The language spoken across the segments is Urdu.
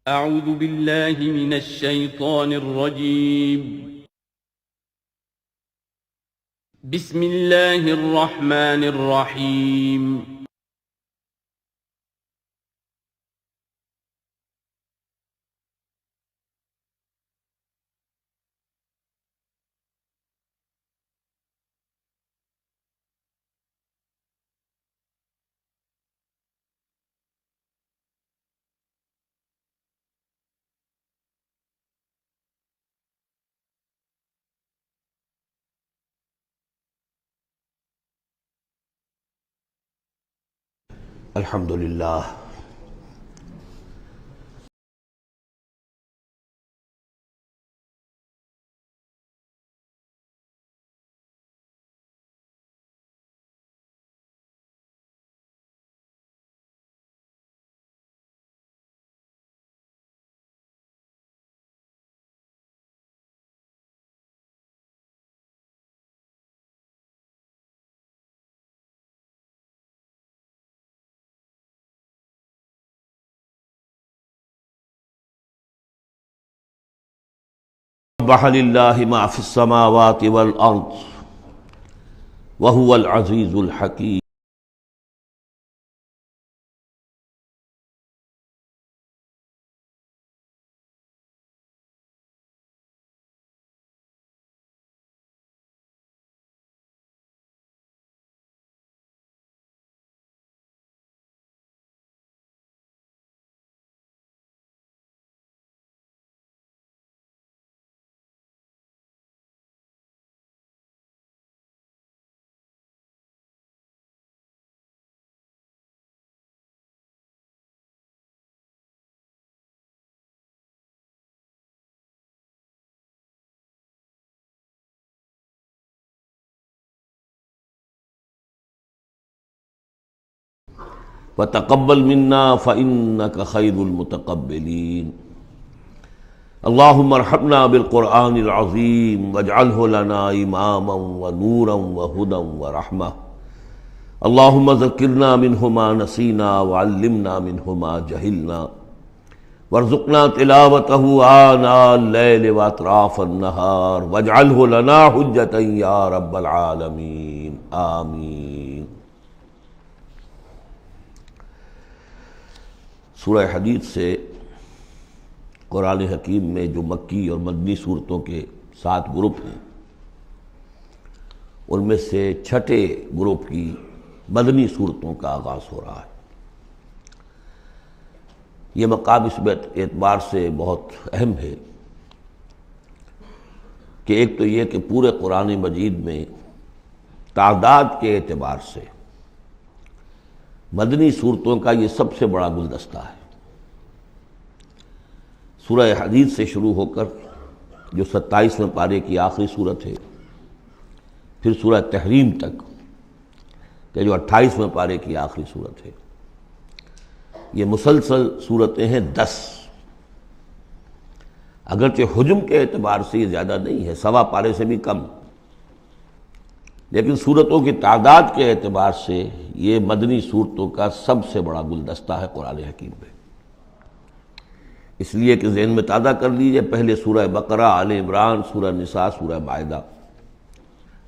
أعوذ بالله من الشيطان الرجيم. بسم الله الرحمن الرحيم. الحمد للہ سبح للہ ما فی السماوات والارض وهو العزیز الحکیم. وتقبل منا فإنك خير المتقبلين. اللهم ارحمنا بالقرآن العظيم واجعله لنا إماما ونورا وهدى ورحمة. اللهم ذكرنا منه ما نسينا وعلمنا منه ما جهلنا وارزقنا تلاوته آناء الليل وأطراف النهار واجعله لنا حجة يا رب العالمين آمين. سورہ حدید سے قرآن حکیم میں جو مکی اور مدنی صورتوں کے 7 گروپ ہیں ان میں سے چھٹے گروپ کی مدنی صورتوں کا آغاز ہو رہا ہے. یہ مقام اس اعتبار سے بہت اہم ہے کہ ایک تو یہ کہ پورے قرآن مجید میں تعداد کے اعتبار سے مدنی صورتوں کا یہ سب سے بڑا گلدستہ ہے. سورہ حدید سے شروع ہو کر جو 27ویں پارے کی آخری صورت ہے، پھر سورہ تحریم تک کہ جو 28ویں پارے کی آخری صورت ہے، یہ مسلسل صورتیں ہیں 10. اگرچہ حجم کے اعتبار سے یہ زیادہ نہیں ہے، 1.25 پارے سے بھی کم، لیکن صورتوں کی تعداد کے اعتبار سے یہ مدنی صورتوں کا سب سے بڑا گلدستہ ہے قرآن حکیم میں. اس لیے کہ ذہن میں تازہ کر لیجئے، پہلے سورہ بقرہ، آل عمران، سورہ نساء، سورہ مائدہ،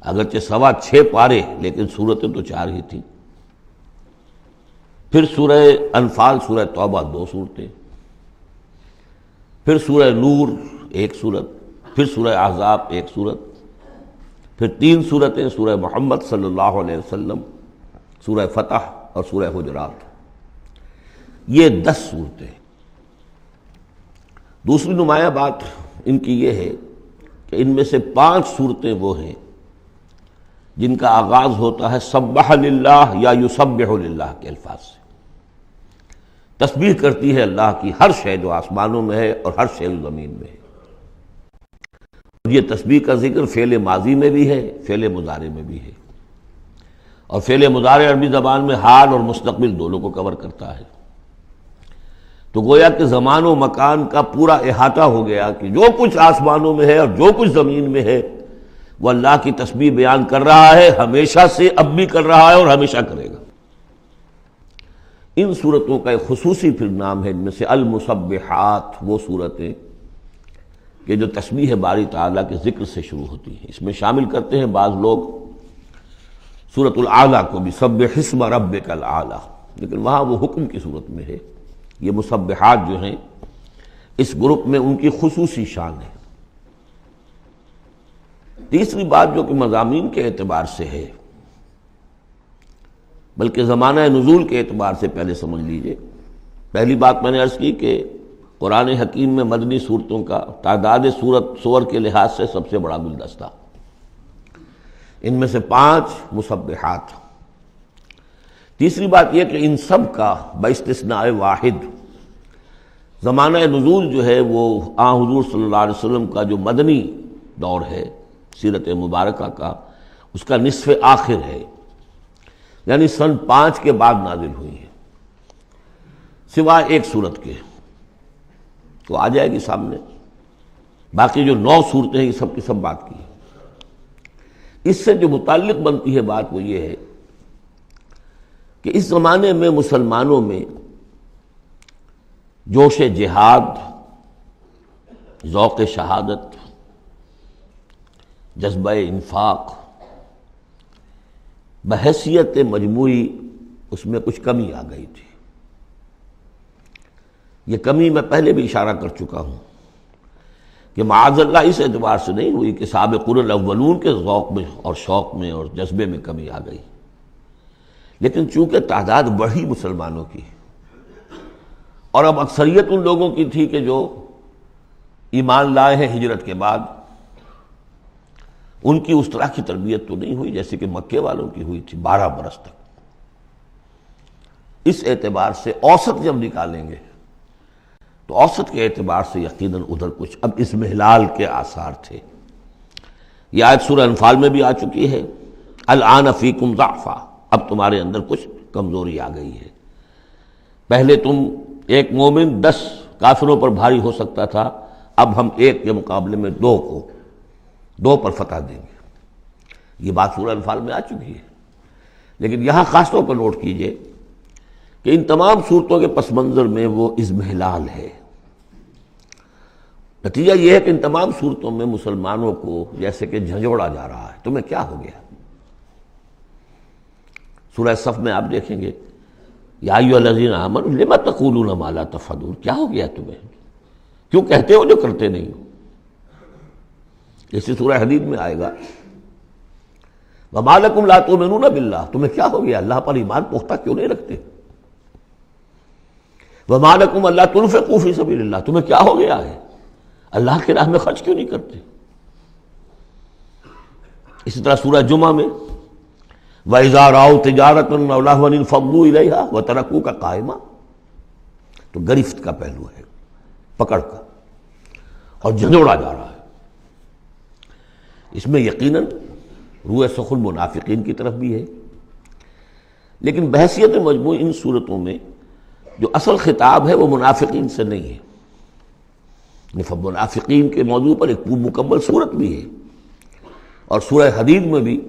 اگرچہ 6.25 پارے لیکن صورتیں تو 4 ہی تھیں. پھر سورہ انفال، سورہ توبہ 2 صورتیں، پھر سورہ نور 1 صورت، پھر سورہ احزاب 1 صورت، پھر 3 صورتیں سورہ محمد صلی اللہ علیہ وسلم، سورہ فتح اور سورہ حجرات. یہ 10 صورتیں. دوسری نمایاں بات ان کی یہ ہے کہ ان میں سے 5 صورتیں وہ ہیں جن کا آغاز ہوتا ہے سبح للہ یا یسبح للہ کے الفاظ سے. تسبیح کرتی ہے اللہ کی ہر شے جو آسمانوں میں ہے اور ہر شے جو زمین میں ہے. یہ تسبیح کا ذکر فعل ماضی میں بھی ہے، فعل مضارع میں بھی ہے، اور فعل مضارع عربی زبان میں حال اور مستقبل دونوں کو کور کرتا ہے. تو گویا کہ زمان و مکان کا پورا احاطہ ہو گیا کہ جو کچھ آسمانوں میں ہے اور جو کچھ زمین میں ہے وہ اللہ کی تسبیح بیان کر رہا ہے، ہمیشہ سے اب بھی کر رہا ہے اور ہمیشہ کرے گا. ان صورتوں کا ایک خصوصی پھر نام ہے، ان میں سے المسبحات، وہ صورتیں کہ جو تسبیح باری تعالیٰ کے ذکر سے شروع ہوتی ہیں۔ اس میں شامل کرتے ہیں بعض لوگ سورۃ الاعلیٰ کو بھی، سبح اسم ربک الاعلیٰ، لیکن وہاں وہ حکم کی صورت میں ہے۔ یہ مسبحات جو ہیں اس گروپ میں ان کی خصوصی شان ہے۔ تیسری بات جو کہ مضامین کے اعتبار سے ہے، بلکہ زمانہ نزول کے اعتبار سے پہلے سمجھ لیجئے۔ پہلی بات میں نے عرض کی کہ قرآن حکیم میں مدنی صورتوں کا تعداد سور کے لحاظ سے سب سے بڑا گلدستہ، ان میں سے 5 مسبحات۔ تیسری بات یہ کہ ان سب کا باستثناء واحد زمانہ نزول جو ہے وہ حضور صلی اللہ علیہ وسلم کا جو مدنی دور ہے سیرت مبارکہ کا، اس کا نصف آخر ہے، یعنی سن 5 کے بعد نازل ہوئی ہے، سوائے ایک صورت کے، تو آ جائے گی سامنے۔ باقی جو 9 صورتیں ہیں یہ سب کی سب بات کی ہے۔ اس سے جو متعلق بنتی ہے بات وہ یہ ہے کہ اس زمانے میں مسلمانوں میں جوش جہاد، ذوق شہادت، جذبہ انفاق، بحیثیت مجموعی اس میں کچھ کمی آ گئی تھی۔ یہ کمی میں پہلے بھی اشارہ کر چکا ہوں کہ معاذ اللہ اس اعتبار سے نہیں ہوئی کہ سابقون الاولون کے ذوق میں اور شوق میں اور جذبے میں کمی آ گئی، لیکن چونکہ تعداد بڑھی مسلمانوں کی، اور اب اکثریت ان لوگوں کی تھی کہ جو ایمان لائے ہیں ہجرت کے بعد، ان کی اس طرح کی تربیت تو نہیں ہوئی جیسے کہ مکے والوں کی ہوئی تھی 12 برس تک۔ اس اعتبار سے اوسط جب نکالیں گے تو اوسط کے اعتبار سے یقیناً ادھر کچھ اب اضمحلال کے آثار تھے۔ یہ آیت سورہ انفال میں بھی آ چکی ہے، الآن فیکم ضعف، اب تمہارے اندر کچھ کمزوری آ گئی ہے۔ پہلے تم ایک مومن 10 کافروں پر بھاری ہو سکتا تھا، اب ہم 1 کے مقابلے میں 2 پر فتح دیں گے۔ یہ بات سورہ انفال میں آ چکی ہے، لیکن یہاں خاص طور پر نوٹ کیجئے کہ ان تمام صورتوں کے پس منظر میں وہ اضمحلال ہے۔ نتیجہ یہ ہے کہ ان تمام صورتوں میں مسلمانوں کو جیسے کہ جھنجھوڑا جا رہا ہے، تمہیں کیا ہو گیا؟ سورہ صف میں آپ دیکھیں گے، یا ایھا الذین آمنوا لم تقولون ما لا تفعلون، کیا ہو گیا تمہیں؟ کیوں کہتے ہو جو کرتے نہیں ہو؟ اسی سورہ حدید میں آئے گا، وما لکم لا تؤمنون باللہ، تمہیں کیا ہو گیا؟ اللہ پر ایمان پختہ کیوں نہیں رکھتے؟ وما لکم الا تنفقوا فی سبیل اللہ، تمہیں کیا ہو گیا ہے؟ اللہ کی راہ میں خرچ کیوں نہیں کرتے؟ اسی طرح سورہ جمعہ میں وَإِذَا رَأَوْا تِجَارَةً أَوْ لَهْوًا انفضوا إِلَيْهَا وَتَرَكُوكَ قَائِمًا، تو گرفت کا پہلو ہے، پکڑ کا، اور جھنجھوڑا جا رہا ہے۔ اس میں یقیناً روح سخن منافقین کی طرف بھی ہے، لیکن بحیثیت مجموعی ان صورتوں میں جو اصل خطاب ہے وہ منافقین سے نہیں ہے۔ منافقین کے موضوع پر ایک مکمل صورت بھی ہے، اور سورہ حدید میں بھی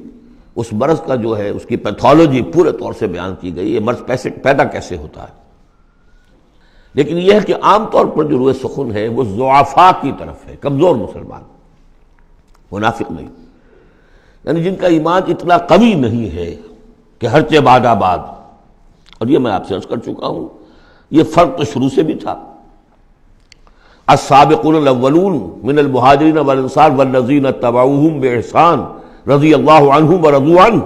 اس مرض کا جو ہے اس کی پیتھولوجی پورے طور سے بیان کی گئی، یہ مرض پیدا کیسے ہوتا ہے۔ لیکن یہ ہے کہ عام طور پر جو روح سخن ہے وہ ضعفاء کی طرف ہے، کمزور مسلمان، منافق نہیں، یعنی جن کا ایمان اتنا قوی نہیں ہے کہ ہر چہ باد آباد۔ اور یہ میں آپ سے عرض کر چکا ہوں، یہ فرق تو شروع سے بھی تھا۔ السابقون الاولون من المہاجرین والانصار والذین اتبعوہم باحسان رضی اللہ عنہم ورضوا عنہ،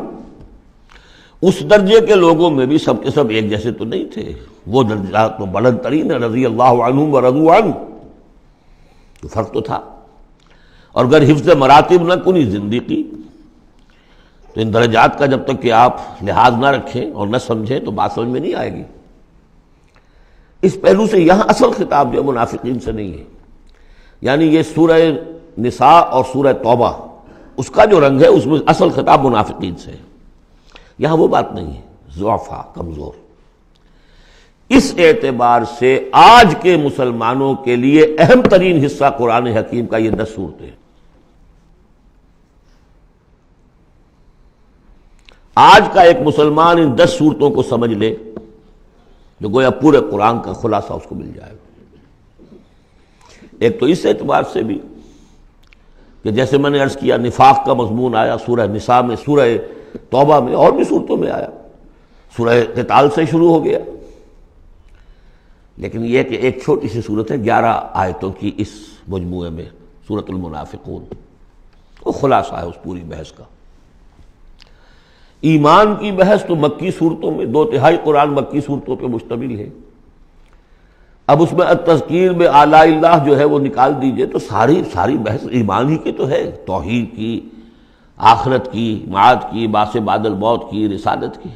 اس درجے کے لوگوں میں بھی سب کے سب ایک جیسے تو نہیں تھے، وہ درجات تو بلند ترین ہے، رضی اللہ عنہم ورضوا عنہ، تو فرق تو تھا۔ اور اگر حفظ مراتب نہ کنی زندگی، تو ان درجات کا جب تک کہ آپ لحاظ نہ رکھیں اور نہ سمجھیں تو بات سمجھ میں نہیں آئے گی۔ اس پہلو سے یہاں اصل خطاب جو منافقین سے نہیں ہے، یعنی یہ سورہ نساء اور سورہ توبہ اس کا جو رنگ ہے اس میں اصل خطاب منافقین سے ہے، یہاں وہ بات نہیں ہے، ضعفاء، کمزور۔ اس اعتبار سے آج کے مسلمانوں کے لیے اہم ترین حصہ قرآن حکیم کا یہ 10 صورتیں ہیں۔ آج کا ایک مسلمان ان 10 صورتوں کو سمجھ لے، جو گویا پورے قرآن کا خلاصہ اس کو مل جائے گا۔ ایک تو اس اعتبار سے بھی کہ جیسے میں نے عرض کیا نفاق کا مضمون آیا سورہ نساء میں، سورہ توبہ میں، اور بھی صورتوں میں آیا، سورہ قتال سے شروع ہو گیا، لیکن یہ کہ ایک چھوٹی سی صورت ہے 11 آیتوں کی اس مجموعے میں، سورۃ المنافقون، وہ خلاصہ ہے اس پوری بحث کا۔ ایمان کی بحث تو مکی صورتوں میں، 2/3 قرآن مکی صورتوں پہ مشتمل ہے۔ اب اس میں التذکیر بے آلاء اللہ جو ہے وہ نکال دیجئے تو ساری بحث ایمان ہی کی تو ہے، توحید کی، آخرت کی، معاد کی، بعث بعد الموت کی، رسالت کی۔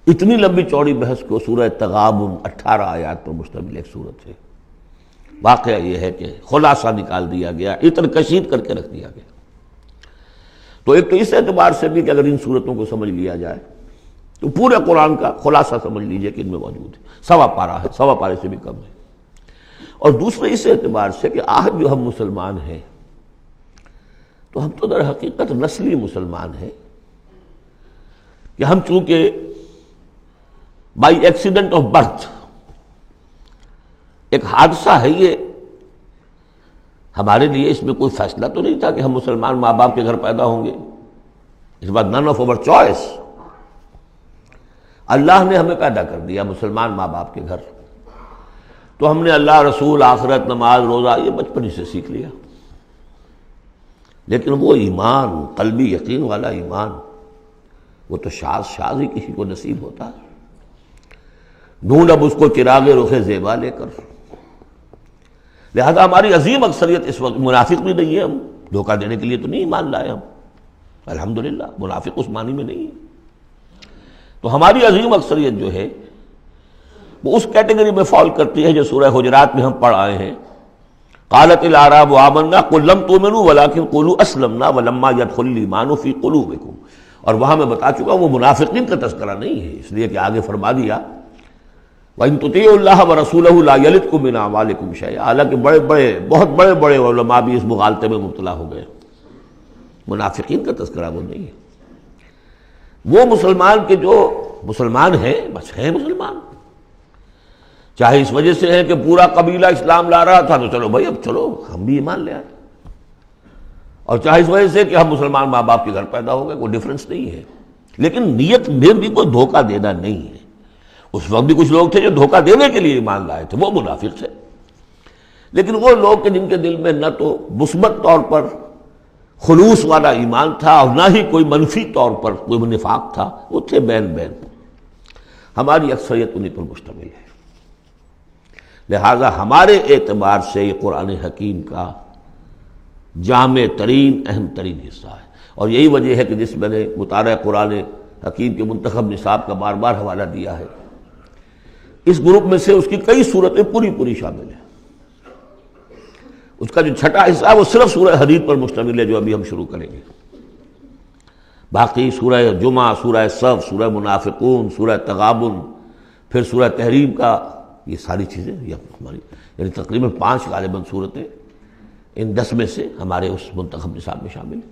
اتنی لمبی چوڑی بحث کو سورہ تغابن 18 آیات پر مشتمل ایک صورت ہے۔ واقعہ یہ ہے کہ خلاصہ نکال دیا گیا، اتر کشید کر کے رکھ دیا گیا۔ تو ایک تو اس اعتبار سے بھی کہ اگر ان صورتوں کو سمجھ لیا جائے تو پورے قرآن کا خلاصہ سمجھ لیجئے کہ ان میں موجود ہے، 1.25 پارہ ہے، 1.25 پارے سے بھی کم ہے۔ اور دوسرے اس اعتبار سے کہ آج جو ہم مسلمان ہیں تو ہم تو در حقیقت نسلی مسلمان ہیں کہ ہم چونکہ بائی ایکسیڈنٹ آف برتھ، ایک حادثہ ہے یہ، ہمارے لیے اس میں کوئی فیصلہ تو نہیں تھا کہ ہم مسلمان ماں باپ کے گھر پیدا ہوں گے، اس بات نن آف اوور چوائس، اللہ نے ہمیں پیدا کر دیا مسلمان ماں باپ کے گھر، تو ہم نے اللہ، رسول، آخرت، نماز، روزہ یہ بچپن ہی سے سیکھ لیا۔ لیکن وہ ایمان، قلبی یقین والا ایمان، وہ تو شاذ ہی کسی کو نصیب ہوتا ہے۔ ڈھونڈ اب اس کو چراغ رخ زیبا لے کر، لہذا ہماری عظیم اکثریت اس وقت منافق بھی نہیں ہے، ہم دھوکہ دینے کے لیے تو نہیں ایمان لائے ہم، الحمدللہ منافق اس معنی میں نہیں ہے۔ تو ہماری عظیم اکثریت جو ہے وہ اس کیٹیگری میں فال کرتی ہے جو سورہ حجرات میں ہم پڑھ آئے ہیں، قالت الاعراب آمنا قل لم تؤمنوا ولکن قولوا اسلمنا ولما يدخل الايمان في قلوبكم، اور وہاں میں بتا چکا وہ منافقین کا تذکرہ نہیں ہے، اس لیے کہ آگے فرما دیا وَإِن تُطِيعُوا اللَّهَ وَرَسُولَهُ لَا يَلِدْكُم مِّنْ أَعْمَالِكُمْ شَيْئًا، حالانکہ بہت بڑے علماء بھی اس مغالطے میں مبتلا ہو گئے، منافقین کا تذکرہ وہ نہیں ہے۔ وہ مسلمان کے جو مسلمان ہیں بس ہیں مسلمان، چاہے اس وجہ سے ہے کہ پورا قبیلہ اسلام لا رہا تھا تو چلو بھائی اب چلو ہم بھی ایمان لے آئے، اور چاہے اس وجہ سے کہ ہم مسلمان ماں باپ کے گھر پیدا ہو گئے، کوئی ڈفرنس نہیں ہے، لیکن نیت میں بھی کوئی دھوکہ دینا نہیں ہے۔ اس وقت بھی کچھ لوگ تھے جو دھوکہ دینے کے لیے ایمان لائے تھے، وہ منافق تھے، لیکن وہ لوگ کہ جن کے دل میں نہ تو مثبت طور پر خلوص والا ایمان تھا اور نہ ہی کوئی منفی طور پر کوئی نفاق تھا، وہ تھے بین۔ ہماری اکثریت انہیں پر مشتمل ہے، لہذا ہمارے اعتبار سے یہ قرآن حکیم کا جامع ترین، اہم ترین حصہ ہے، اور یہی وجہ ہے کہ جس میں نے مطالعہ قرآن حکیم کے منتخب نصاب کا بار بار حوالہ دیا ہے، اس گروپ میں سے اس کی کئی صورتیں پوری شامل ہیں۔ اس کا جو چھٹا حصہ ہے وہ صرف سورہ حدید پر مشتمل ہے جو ابھی ہم شروع کریں گے، باقی سورہ جمعہ، سورہ صف، سورہ منافقون، سورہ تغابن، پھر سورہ تحریم کا، یہ ساری چیزیں یہ ہماری یعنی تقریباً 5 غالباً صورتیں ان 10 میں سے ہمارے اس منتخب نصاب میں شامل ہیں۔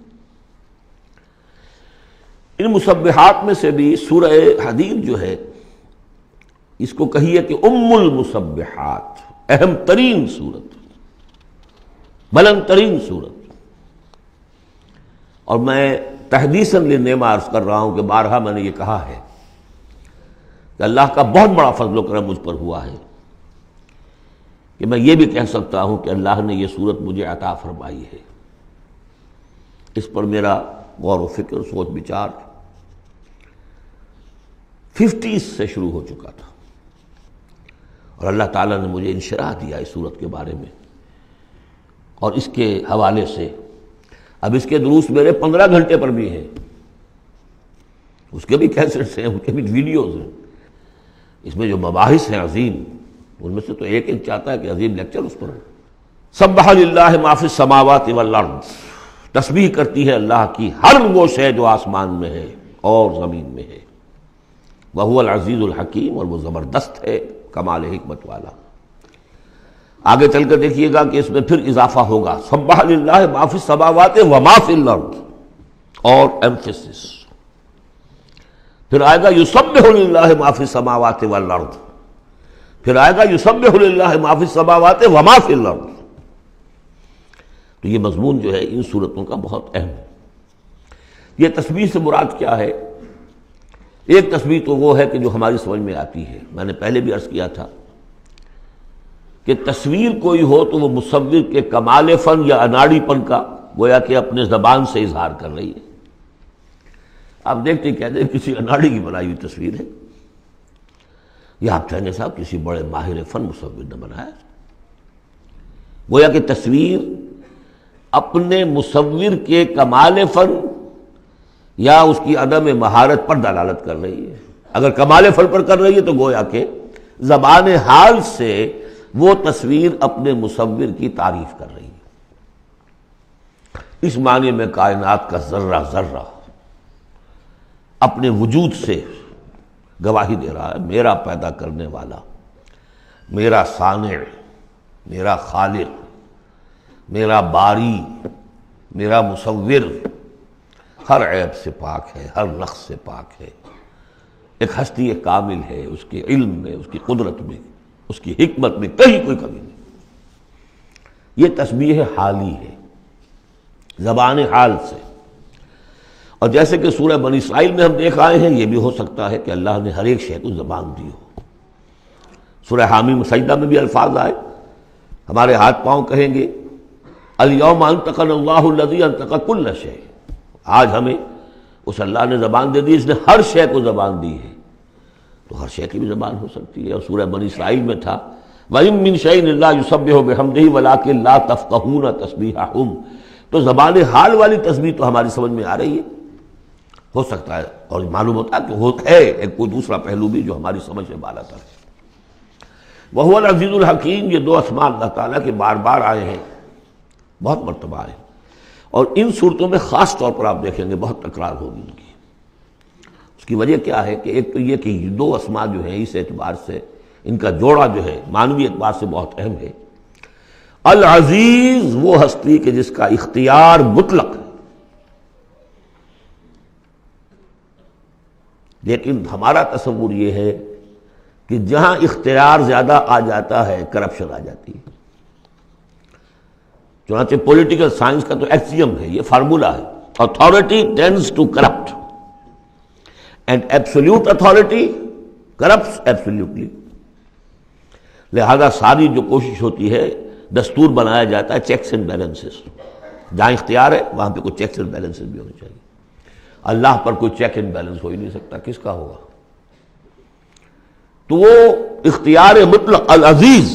ان مسبحات میں سے بھی سورہ حدید جو ہے اس کو کہیے کہ ام المسبحات، اہم ترین صورت، بلند ترین صورت، اور میں تحدیثاً للنعمہ عرض کر رہا ہوں کہ بارہا میں نے یہ کہا ہے کہ اللہ کا بہت بڑا فضل و کرم مجھ پر ہوا ہے کہ میں یہ بھی کہہ سکتا ہوں کہ اللہ نے یہ صورت مجھے عطا فرمائی ہے۔ اس پر میرا غور و فکر، سوچ بچار 50s سے شروع ہو چکا تھا، اور اللہ تعالیٰ نے مجھے انشراح دیا اس صورت کے بارے میں، اور اس کے حوالے سے اب اس کے دروس میرے 15 گھنٹے پر بھی ہیں، اس کے بھی کیسٹس ہیں، اس کے بھی ویڈیوز ہیں، اس میں جو مباحث ہیں عظیم، ان میں سے تو ایک چاہتا ہے کہ عظیم لیکچر اس پر ہو۔ سبح للہ ما فی السماوات والارض، تسبیح کرتی ہے اللہ کی ہر وہ شے جو آسمان میں ہے اور زمین میں ہے، وہو العزیز الحکیم، اور وہ زبردست ہے، کمال حکمت والا۔ آگے چل کر دیکھیے گا کہ اس میں پھر اضافہ ہوگا، سبح للہ ما فی السماوات وما فی الارض، اور ایمفیسس، پھر آئے گا یسبح للہ ما فی السماوات والارض، پھر آئے گا یسبح للہ ما فی السماوات وما فی الارض۔ تو یہ مضمون جو ہے ان صورتوں کا بہت اہم ہے۔ یہ تسبیح سے مراد کیا ہے؟ ایک تسبیح تو وہ ہے کہ جو ہماری سمجھ میں آتی ہے، میں نے پہلے بھی عرض کیا تھا کہ تصویر کوئی ہو تو وہ مصور کے کمال فن یا اناڑی پن کا گویا کہ اپنے زبان سے اظہار کر رہی ہے۔ آپ دیکھتے کہتے ہیں کسی اناڑی کی بنائی ہوئی تصویر ہے، یا آپ کہیں گے صاحب کسی بڑے ماہر فن مصور نے بنایا۔ گویا کہ تصویر اپنے مصور کے کمال فن یا اس کی عدم مہارت پر دلالت کر رہی ہے۔ اگر کمال فن پر کر رہی ہے تو گویا کہ زبان حال سے وہ تصویر اپنے مصور کی تعریف کر رہی ہے۔ اس معنی میں کائنات کا ذرہ ذرہ اپنے وجود سے گواہی دے رہا ہے، میرا پیدا کرنے والا، میرا صانع، میرا خالق، میرا باری، میرا مصور ہر عیب سے پاک ہے، ہر نقص سے پاک ہے، ایک ہستی کامل ہے، اس کے علم میں، اس کی قدرت میں، اس کی حکمت میں کہیں کوئی کمی نہیں۔ یہ تسبیح حالی ہے، زبان حال سے۔ اور جیسے کہ سورہ بنی اسرائیل میں ہم دیکھ آئے ہیں، یہ بھی ہو سکتا ہے کہ اللہ نے ہر ایک شے کو زبان دی ہو۔ سورہ حامیم سجدہ میں بھی الفاظ آئے، ہمارے ہاتھ پاؤں کہیں گے الیوم انطقنا اللہ الذی انطق کل شیء، آج ہمیں اس اللہ نے زبان دے دی، اس نے ہر شے کو زبان دی ہے، تو ہر شے کی بھی زبان ہو سکتی ہے۔ اور سورہ بنی اسرائیل میں تھا وَإِن مِّن شَيْءٍ إِلَّا يُسَبِّحُ بِحَمْدِهِ وَلَٰكِن لَّا تَفْقَهُونَ تَسْبِيحَهُمْ، تو زبان حال والی تسبیح تو ہماری سمجھ میں آ رہی ہے، ہو سکتا ہے اور معلوم ہوتا ہے کہ ہے ایک کوئی دوسرا پہلو بھی جو ہماری سمجھ سے بالا تر ہے۔ وَهُوَ الْعَزِيزُ الْحَكِيمُ، یہ دو اسماء اللہ تعالیٰ کے بار بار آئے ہیں، بہت مرتبہ آئے ہیں، اور ان صورتوں میں خاص طور پر آپ دیکھیں گے بہت تکرار ہوگی ان کی۔ اس کی وجہ کیا ہے کہ ایک تو یہ کہ یہ دو اسماء جو ہیں اس اعتبار سے ان کا جوڑا جو ہے معنوی اعتبار سے بہت اہم ہے۔ العزیز وہ ہستی کہ جس کا اختیار مطلق ہے، لیکن ہمارا تصور یہ ہے کہ جہاں اختیار زیادہ آ جاتا ہے کرپشن آ جاتی ہے۔ چنانچہ پولیٹیکل سائنس کا تو ایکسیم ہے، یہ فارمولا ہے، authority tends to corrupt and absolute authority corrupts absolutely۔ لہذا ساری جو کوشش ہوتی ہے، دستور بنایا جاتا ہے چیکس اینڈ بیلنسز، جہاں اختیار ہے وہاں پہ کوئی چیکس اینڈ بیلنسز بھی ہونے چاہیے۔ اللہ پر کوئی چیک اینڈ بیلنس ہو ہی نہیں سکتا، کس کا ہوگا؟ تو وہ اختیار مطلق العزیز،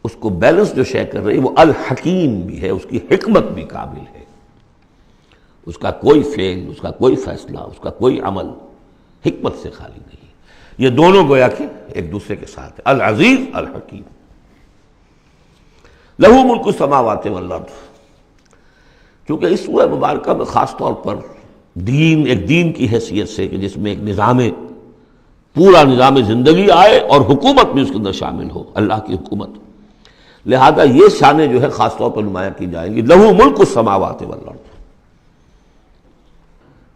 اس کو بیلنس جو شے کر رہی وہ الحکیم بھی ہے، اس کی حکمت بھی کامل ہے، اس کا کوئی فعل، اس کا کوئی فیصلہ، اس کا کوئی عمل حکمت سے خالی نہیں۔ یہ دونوں گویا کہ ایک دوسرے کے ساتھ ہے، العزیز الحکیم۔ لہو ملک السماوات والارض، کیونکہ اس سورہ مبارکہ میں خاص طور پر دین، ایک دین کی حیثیت سے کہ جس میں ایک نظام، پورا نظام زندگی آئے اور حکومت بھی اس کے اندر شامل ہو، اللہ کی حکومت، لہذا یہ شانیں جو ہے خاص طور پر نمایاں کی جائیں گی۔ لہو ملک السماوات والارض،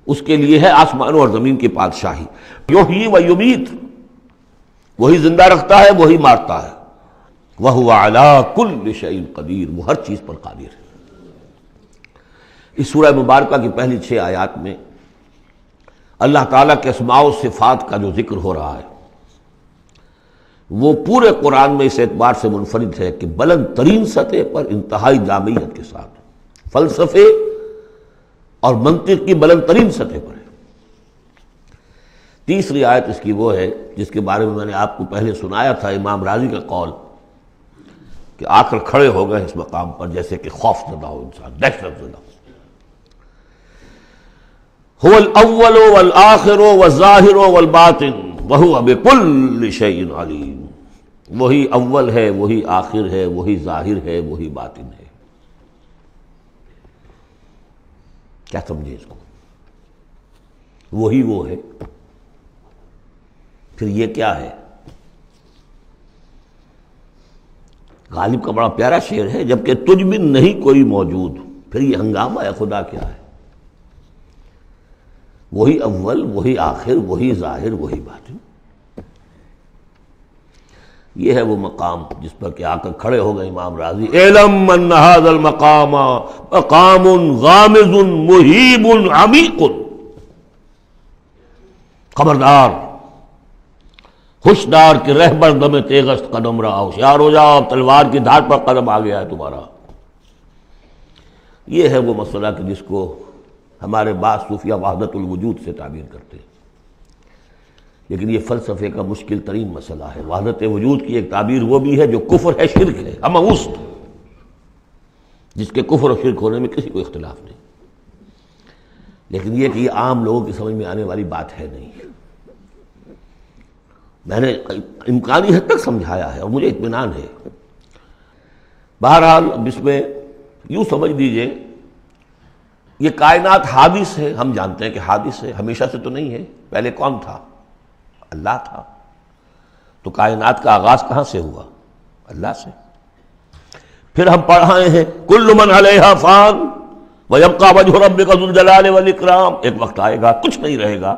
اس کے لیے ہے آسمانوں اور زمین کی بادشاہی۔ یحیی و یمیت، وہی زندہ رکھتا ہے، وہی مارتا ہے۔ وہو علی کل شیء قدیر، وہ ہر چیز پر قادر ہے۔ اس سورہ مبارکہ کی پہلی 6 آیات میں اللہ تعالیٰ کے اسماء و صفات کا جو ذکر ہو رہا ہے وہ پورے قرآن میں اس اعتبار سے منفرد ہے کہ بلند ترین سطح پر انتہائی جامعیت کے ساتھ فلسفے اور منطق کی بلند ترین سطح پر ہے۔ تیسری آیت اس کی وہ ہے جس کے بارے میں نے آپ کو پہلے سنایا تھا، امام راضی کا قول کہ آ کر کھڑے ہو گئے اس مقام پر جیسے کہ خوف زدہ ہو انسان، دہشت زدہ۔ هو الاول والآخر والظاہر والباطن وہو بکل شیء علیم، وہی اول ہے، وہی آخر ہے، وہی ظاہر ہے، وہی باطن ہے۔ کیا سمجھے اس کو؟ وہی وہ ہے، پھر یہ کیا ہے؟ غالب کا بڑا پیارا شعر ہے، جبکہ تجھ بن نہیں کوئی موجود، پھر یہ ہنگامہ ہے خدا کیا ہے؟ وہی اول، وہی آخر، وہی ظاہر، وہی باطن۔ یہ ہے وہ مقام جس پر کہ آ کر کھڑے ہو گئے امام راضی، اعلم ان ھذا المقام مقام غامض مہیب عمیق، خبردار، ہوشیار کہ رہبر دم تیغست قدم رہا، ہوشیار ہو جاؤ، تلوار کی دھار پر قدم آ گیا ہے تمہارا۔ یہ ہے وہ مسئلہ کہ جس کو ہمارے بعض صوفیہ وحدت الوجود سے تعبیر کرتے ہیں، لیکن یہ فلسفے کا مشکل ترین مسئلہ ہے۔ وحدت وجود کی ایک تعبیر وہ بھی ہے جو کفر ہے، شرک ہے، اموست، جس کے کفر اور شرک ہونے میں کسی کو اختلاف نہیں، لیکن یہ کہ یہ عام لوگوں کی سمجھ میں آنے والی بات ہے نہیں۔ میں نے امکانی حد تک سمجھایا ہے اور مجھے اطمینان ہے۔ بہرحال اب اس میں یوں سمجھ دیجئے، یہ کائنات حادث ہے، ہم جانتے ہیں کہ حادث ہے، ہمیشہ سے تو نہیں ہے۔ پہلے کون تھا؟ اللہ تھا۔ تو کائنات کا آغاز کہاں سے ہوا؟ اللہ سے۔ پھر ہم پڑھائے ہیں کل من علیہا فان ویبقی وجہ ربک ذو الجلال والاکرام، ایک وقت آئے گا کچھ نہیں رہے گا،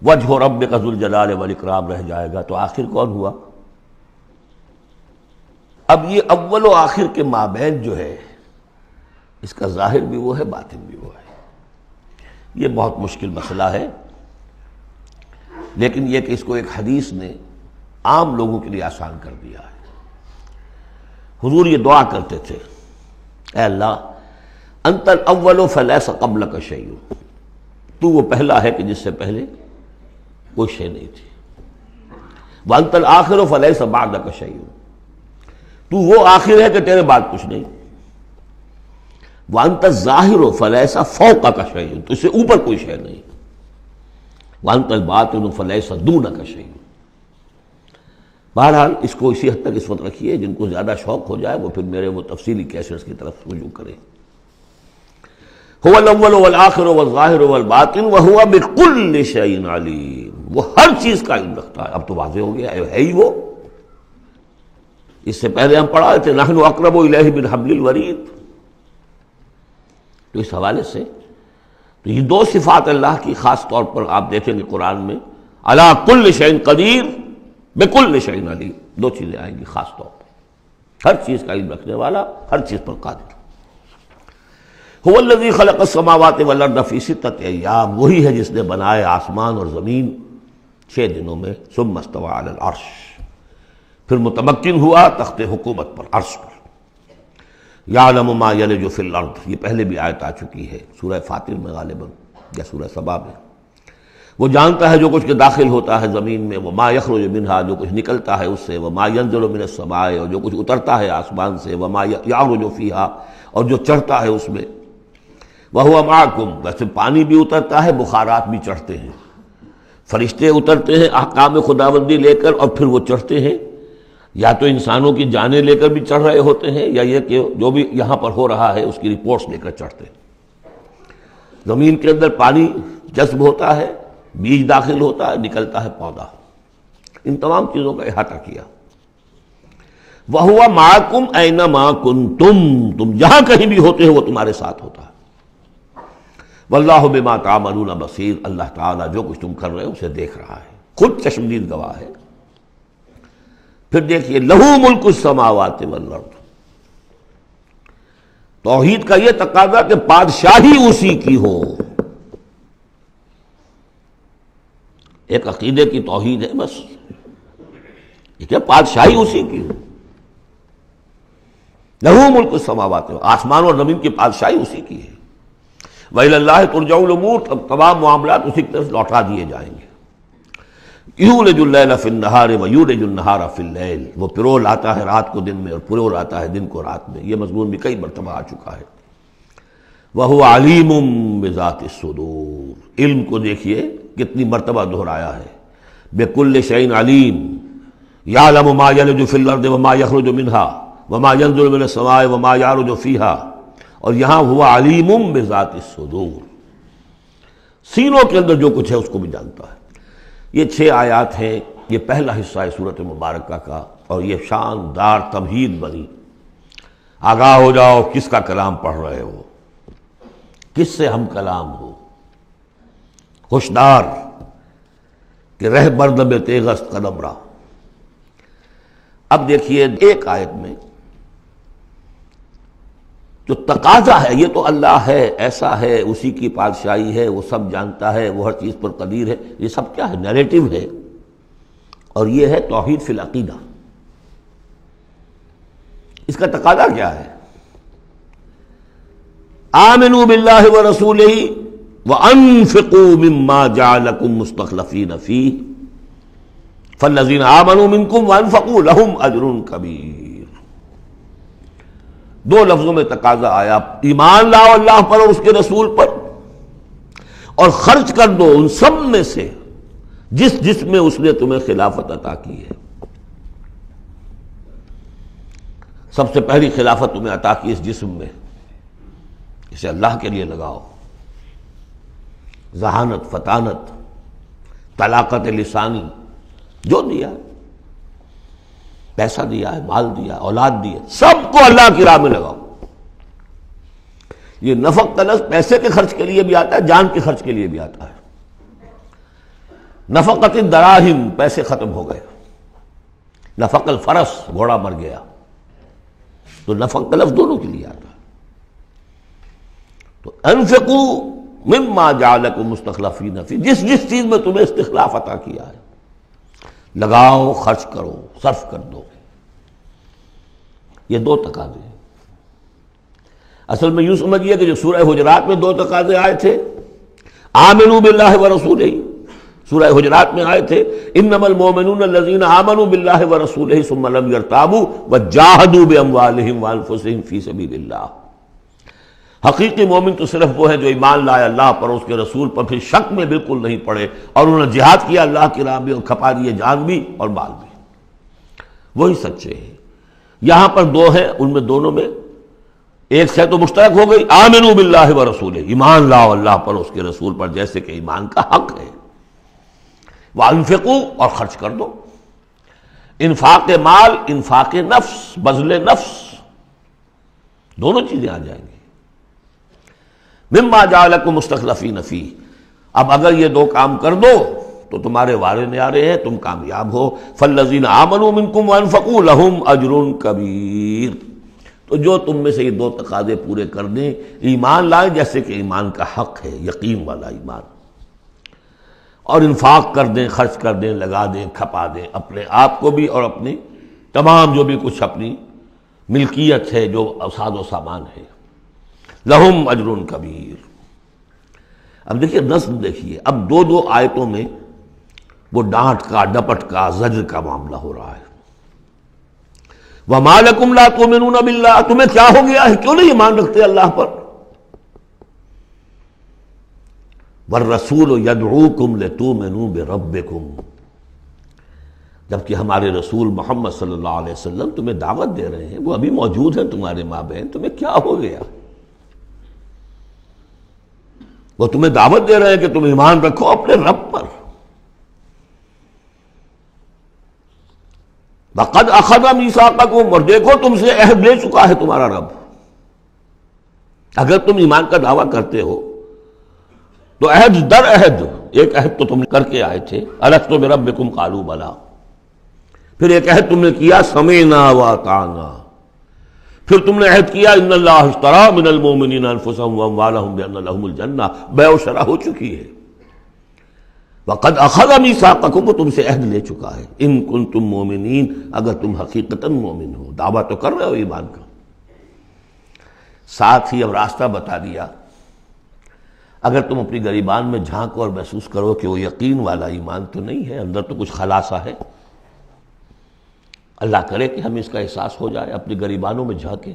وجہ ربک ذو الجلال والاکرام رہ جائے گا۔ تو آخر کون ہوا؟ اب یہ اول و آخر کے مابین جو ہے، اس کا ظاہر بھی وہ ہے، باطن بھی وہ ہے۔ یہ بہت مشکل مسئلہ ہے، لیکن یہ کہ اس کو ایک حدیث نے عام لوگوں کے لیے آسان کر دیا ہے۔ حضور یہ دعا کرتے تھے، اے اللہ انت الاول فلیس قبلک شیء، تو وہ پہلا ہے کہ جس سے پہلے کوئی شے نہیں تھی، وانت الآخر فلیس بعدک شیء، تو وہ آخر ہے کہ تیرے بعد کچھ نہیں، وانت الظاہر فلیس فوقک شیء، تو اس سے اوپر کوئی شے نہیں، وانت الباطن فلیس دونک شیء۔ بہرحال اس کو اسی حد تک اس وقت رکھیے، جن کو زیادہ شوق ہو جائے وہ پھر میرے وہ تفصیلی کیسٹس کی طرف رجوع کریں۔ هو الاول والآخر والظاہر والباطن وهو بكل شیء علیم، وہ ہر چیز کا علم رکھتا ہے۔ اب تو واضح ہو گیا ہے ہی وہ۔ اس سے پہلے ہم پڑھا تھے نحن اقرب الیہ من حبل الورید، تو اس حوالے سے تو یہ دو صفات اللہ کی خاص طور پر آپ دیکھیں گے قرآن میں، علی کل شیء قدیر بکل شیء علیم، دو چیزیں آئیں گی خاص طور پر، ہر چیز کا علم رکھنے والا، ہر چیز پر قادر۔ هو الذی خلق السماوات والارض فی ستۃ ایام، وہی ہے جس نے بنائے آسمان اور زمین 6 دنوں میں، ثم استوى علی العرش، پھر متمکن ہوا تخت حکومت پر، عرش پر۔ یعلم ما یلج فی الارض، یہ پہلے بھی آیت آ چکی ہے سورہ فاطر میں غالباً یا سورہ سبا میں۔ وہ جانتا ہے جو کچھ کے داخل ہوتا ہے زمین میں، وما یخرج منہا، جو کچھ نکلتا ہے اس سے، وما ینزل من السماء، اور جو کچھ اترتا ہے آسمان سے، وما یعرج فیہا، اور جو چڑھتا ہے اس میں، وہو معکم، ویسے پانی بھی اترتا ہے، بخارات بھی چڑھتے ہیں، فرشتے اترتے ہیں احکام خداوندی لے کر، اور پھر وہ چڑھتے ہیں، یا تو انسانوں کی جانیں لے کر بھی چڑھ رہے ہوتے ہیں، یا یہ کہ جو بھی یہاں پر ہو رہا ہے اس کی رپورٹس لے کر چڑھتے ہیں۔ زمین کے اندر پانی جذب ہوتا ہے، بیج داخل ہوتا ہے، نکلتا ہے پودا، ان تمام چیزوں کا احاطہ کیا۔ وَهُوَ مَعَكُمْ أَيْنَمَا كُنْتُمْ، تم جہاں کہیں بھی ہوتے ہو وہ تمہارے ساتھ ہوتا ہے۔ وَاللَّهُ بِمَا تَعْمَلُونَ بَصِيرٌ، اللہ تعالیٰ جو کچھ تم کر رہے ہو اسے دیکھ رہا ہے، خود چشمدید گواہ ہے۔ پھر دیکھیے لَهُ مُلْكُ السَّمَاوَاتِ وَالْأَرْضِ، توحید کا یہ تقاضا کہ بادشاہی اسی کی ہو، ایک عقیدے کی توحید ہے بس، یہ کہ بادشاہی اسی کی ہو، لَهُ مُلْكُ السَّمَاوَاتِ، آسمان اور زمین کی بادشاہی اسی کی ہے۔ وَإِلَى اللَّهِ تُرْجَعُ الْأُمُورُ، تمام معاملات اسی کی طرف لوٹا دیے جائیں گے۔ یولج اللیل فی النہار ویولج النہار فی اللیل، وہ پرو لاتا ہے رات کو دن میں اور پرو لاتا ہے دن کو رات میں، یہ مضمون بھی کئی مرتبہ آ چکا ہے۔ وَهُوَ عَلِيمٌ بِذَاتِ الصُّدُورِ، علم کو دیکھیے کتنی مرتبہ دہرایا ہے، بِكُلِّ شَيْءٍ عَلِيمٌ، يَعْلَمُ مَا يَلِجُ فِي الْأَرْضِ وَمَا يَخْرُجُ مِنْهَا وَمَا يَنزِلُ مِنَ السَّمَاءِ وَمَا يَعْرُجُ فِيهَا، اور یہاں ہوا علیم بذات الصدور، سینوں کے اندر جو کچھ ہے اس کو بھی جانتا ہے۔ یہ 6 آیات ہیں، یہ پہلا حصہ ہے سورۃ مبارکہ کا، اور یہ شاندار تمہید بنی، آگاہ ہو جاؤ کس کا کلام پڑھ رہے ہو، کس سے ہم کلام ہو۔ ہوشدار کہ رہ بردب تیغست قدم را۔ اب دیکھیے ایک آیت میں جو تقاضا ہے، یہ تو اللہ ہے، ایسا ہے، اسی کی پادشاہی ہے، وہ سب جانتا ہے، وہ ہر چیز پر قدیر ہے، یہ سب کیا ہے؟ نیریٹو ہے، اور یہ ہے توحید فی العقیدہ۔ اس کا تقاضا کیا ہے؟ آمنوا باللہ ورسولہ وانفقوا مما جعلکم مستخلفین فیہ فالذین آمنوا منکم وانفقوا لہم اجر کبیر۔ دو لفظوں میں تقاضا آیا، ایمان لاؤ اللہ پر اور اس کے رسول پر، اور خرچ کر دو ان سب میں سے جس میں اس نے تمہیں خلافت عطا کی ہے۔ سب سے پہلی خلافت تمہیں عطا کی اس جسم میں، اسے اللہ کے لیے لگاؤ۔ ذہانت، فطانت، طلاقت لسانی، جو دیا ہے، پیسہ دیا ہے، مال دیا ہے، اولاد دی ہے، سب کو اللہ کی راہ میں لگاؤ۔ یہ نفق کا لفظ پیسے کے خرچ کے لیے بھی آتا ہے، جان کے خرچ کے لیے بھی آتا ہے۔ نفقت الدراہم، پیسے ختم ہو گئے۔ نفق الفرس، گھوڑا مر گیا۔ تو نفق کا لفظ دونوں کے لیے آتا ہے۔ تو انفقوا مما جعلکم مستخلفین فی، جس چیز میں تمہیں استخلاف عطا کیا ہے لگاؤ، خرچ کرو، صرف کر دو۔ یہ دو تقاضے ہیں۔ اصل میں یوں سمجھیے کہ جو سورہ حجرات میں دو تقاضے آئے تھے، آمنوا باللہ ورسولہ، سورہ حجرات میں آئے تھے انما المؤمنون الذین آمنوا باللہ ورسولہ ثم لم یرتابوا وجاہدوا باموالہم وانفسہم فی سبیل اللہ۔ حقیقی مومن تو صرف وہ ہیں جو ایمان لائے اللہ پر، اس کے رسول پر، پھر شک میں بالکل نہیں پڑے، اور انہوں نے جہاد کیا اللہ کی راہ میں اور کھپا دیے جان بھی اور مال بھی، وہی سچے ہیں۔ یہاں پر دو ہیں، ان میں دونوں میں ایک سے تو مشترک ہو گئی، آمنوا باللہ ورسولہ، ایمان لاؤ اللہ پر اس کے رسول پر جیسے کہ ایمان کا حق ہے۔ وانفقوا، اور خرچ کر دو۔ انفاق مال، انفاق نفس، بذل نفس، دونوں چیزیں آ جائیں گی۔ مما جعلکم مستخلفین فیہ، اب اگر یہ دو کام کر دو تو تمہارے وارے نیارے ہیں، تم کامیاب ہو۔ فالذین آمنوا منکم وانفقوا لہم اجر کبیر، تو جو تم میں سے یہ دو تقاضے پورے کر دیں، ایمان لائیں جیسے کہ ایمان کا حق ہے، یقین والا ایمان، اور انفاق کر دیں، خرچ کر دیں، لگا دیں، کھپا دیں، اپنے آپ کو بھی اور اپنی تمام جو بھی کچھ اپنی ملکیت ہے، جو ساز و سامان ہے، لہم اجر کبیر۔ اب دیکھیے نظم، دیکھیے اب دو آیتوں میں وہ ڈانٹ کا، ڈپٹ کا، زجر کا معاملہ ہو رہا ہے۔ وَمَا لَكُمْ لَا تُؤْمِنُونَ بِاللَّهِ، تمہیں کیا ہو گیا ہے، کیوں نہیں ایمان رکھتے اللہ پر؟ وَالرَّسُولُ يَدْعُوكُمْ لِتُؤْمِنُوا بِرَبِّكُمْ، جبکہ ہمارے رسول محمد صلی اللہ علیہ وسلم تمہیں دعوت دے رہے ہیں، وہ ابھی موجود ہیں تمہارے مابین، تمہیں کیا ہو گیا؟ وہ تمہیں دعوت دے رہے ہیں کہ تم ایمان رکھو اپنے رب پر۔ وَقَدْ أَخَذَ مِيثَاقَكُمْ، اور دیکھو تم سے عہد لے چکا ہے تمہارا رب۔ اگر تم ایمان کا دعویٰ کرتے ہو تو عہد در عہد، ایک عہد تو تم نے کر کے آئے تھے، أَلَسْتُ بِرَبِّكُمْ قَالُوا بَلَىٰ، پھر ایک عہد تم نے کیا سَمِعْنَا وَأَطَعْنَا، پھر تم نے عہد کیا ان اللہ اشترى من المؤمنین انفسهم واموالهم بان لهم الجنہ، بیع و شرح ہو چکی ہے۔ وقد اخذ میثاقکم، وہ تم سے عہد لے چکا ہے، ان کنتم مؤمنین، اگر تم حقیقتاً مومن ہو، دعویٰ تو کر رہے ہو ایمان کا۔ ساتھ ہی اب راستہ بتا دیا، اگر تم اپنی گریبان میں جھانکو اور محسوس کرو کہ وہ یقین والا ایمان تو نہیں ہے، اندر تو کچھ خلاصہ ہے، اللہ کرے کہ ہمیں اس کا احساس ہو جائے، اپنی گریبانوں میں جھانکیں۔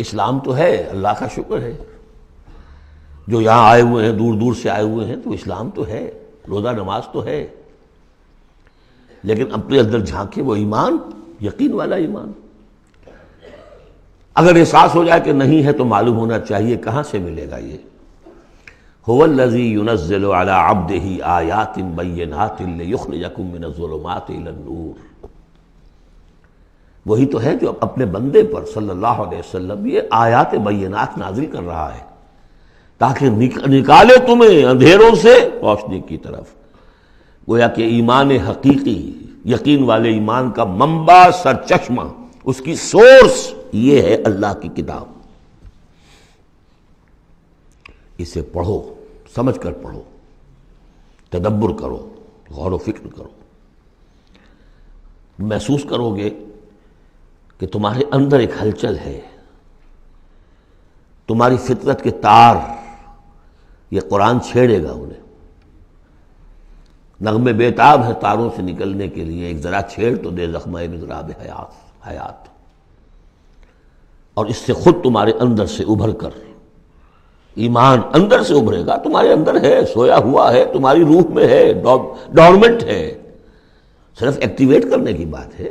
اسلام تو ہے، اللہ کا شکر ہے، جو یہاں آئے ہوئے ہیں، دور دور سے آئے ہوئے ہیں، تو اسلام تو ہے، روزہ نماز تو ہے، لیکن اپنے اندر جھانکیں وہ ایمان، یقین والا ایمان۔ اگر احساس ہو جائے کہ نہیں ہے تو معلوم ہونا چاہیے کہاں سے ملے گا یہ۔ هو الذی ينزل على عبده آیات بینات لیخرجکم من الظلمات الى النور، وہی تو ہے جو اپنے بندے پر صلی اللہ علیہ وسلم یہ آیات بینات نازل کر رہا ہے تاکہ نکالے تمہیں اندھیروں سے روشنی کی طرف۔ گویا کہ ایمان حقیقی، یقین والے ایمان کا منبع، سرچشمہ، اس کی سورس یہ ہے اللہ کی کتاب۔ اسے پڑھو، سمجھ کر پڑھو، تدبر کرو، غور و فکر کرو، محسوس کرو گے کہ تمہارے اندر ایک ہلچل ہے، تمہاری فطرت کے تار، یہ قرآن چھیڑے گا انہیں۔ نغمے بیتاب ہے تاروں سے نکلنے کے لیے، ایک ذرا چھیڑ تو دے زخمۂ مضراب حیات، اور اس سے خود تمہارے اندر سے ابھر کر ایمان اندر سے ابھرے گا۔ تمہارے اندر ہے، سویا ہوا ہے، تمہاری روح میں ہے، ڈورمنٹ ہے، صرف ایکٹیویٹ کرنے کی بات ہے،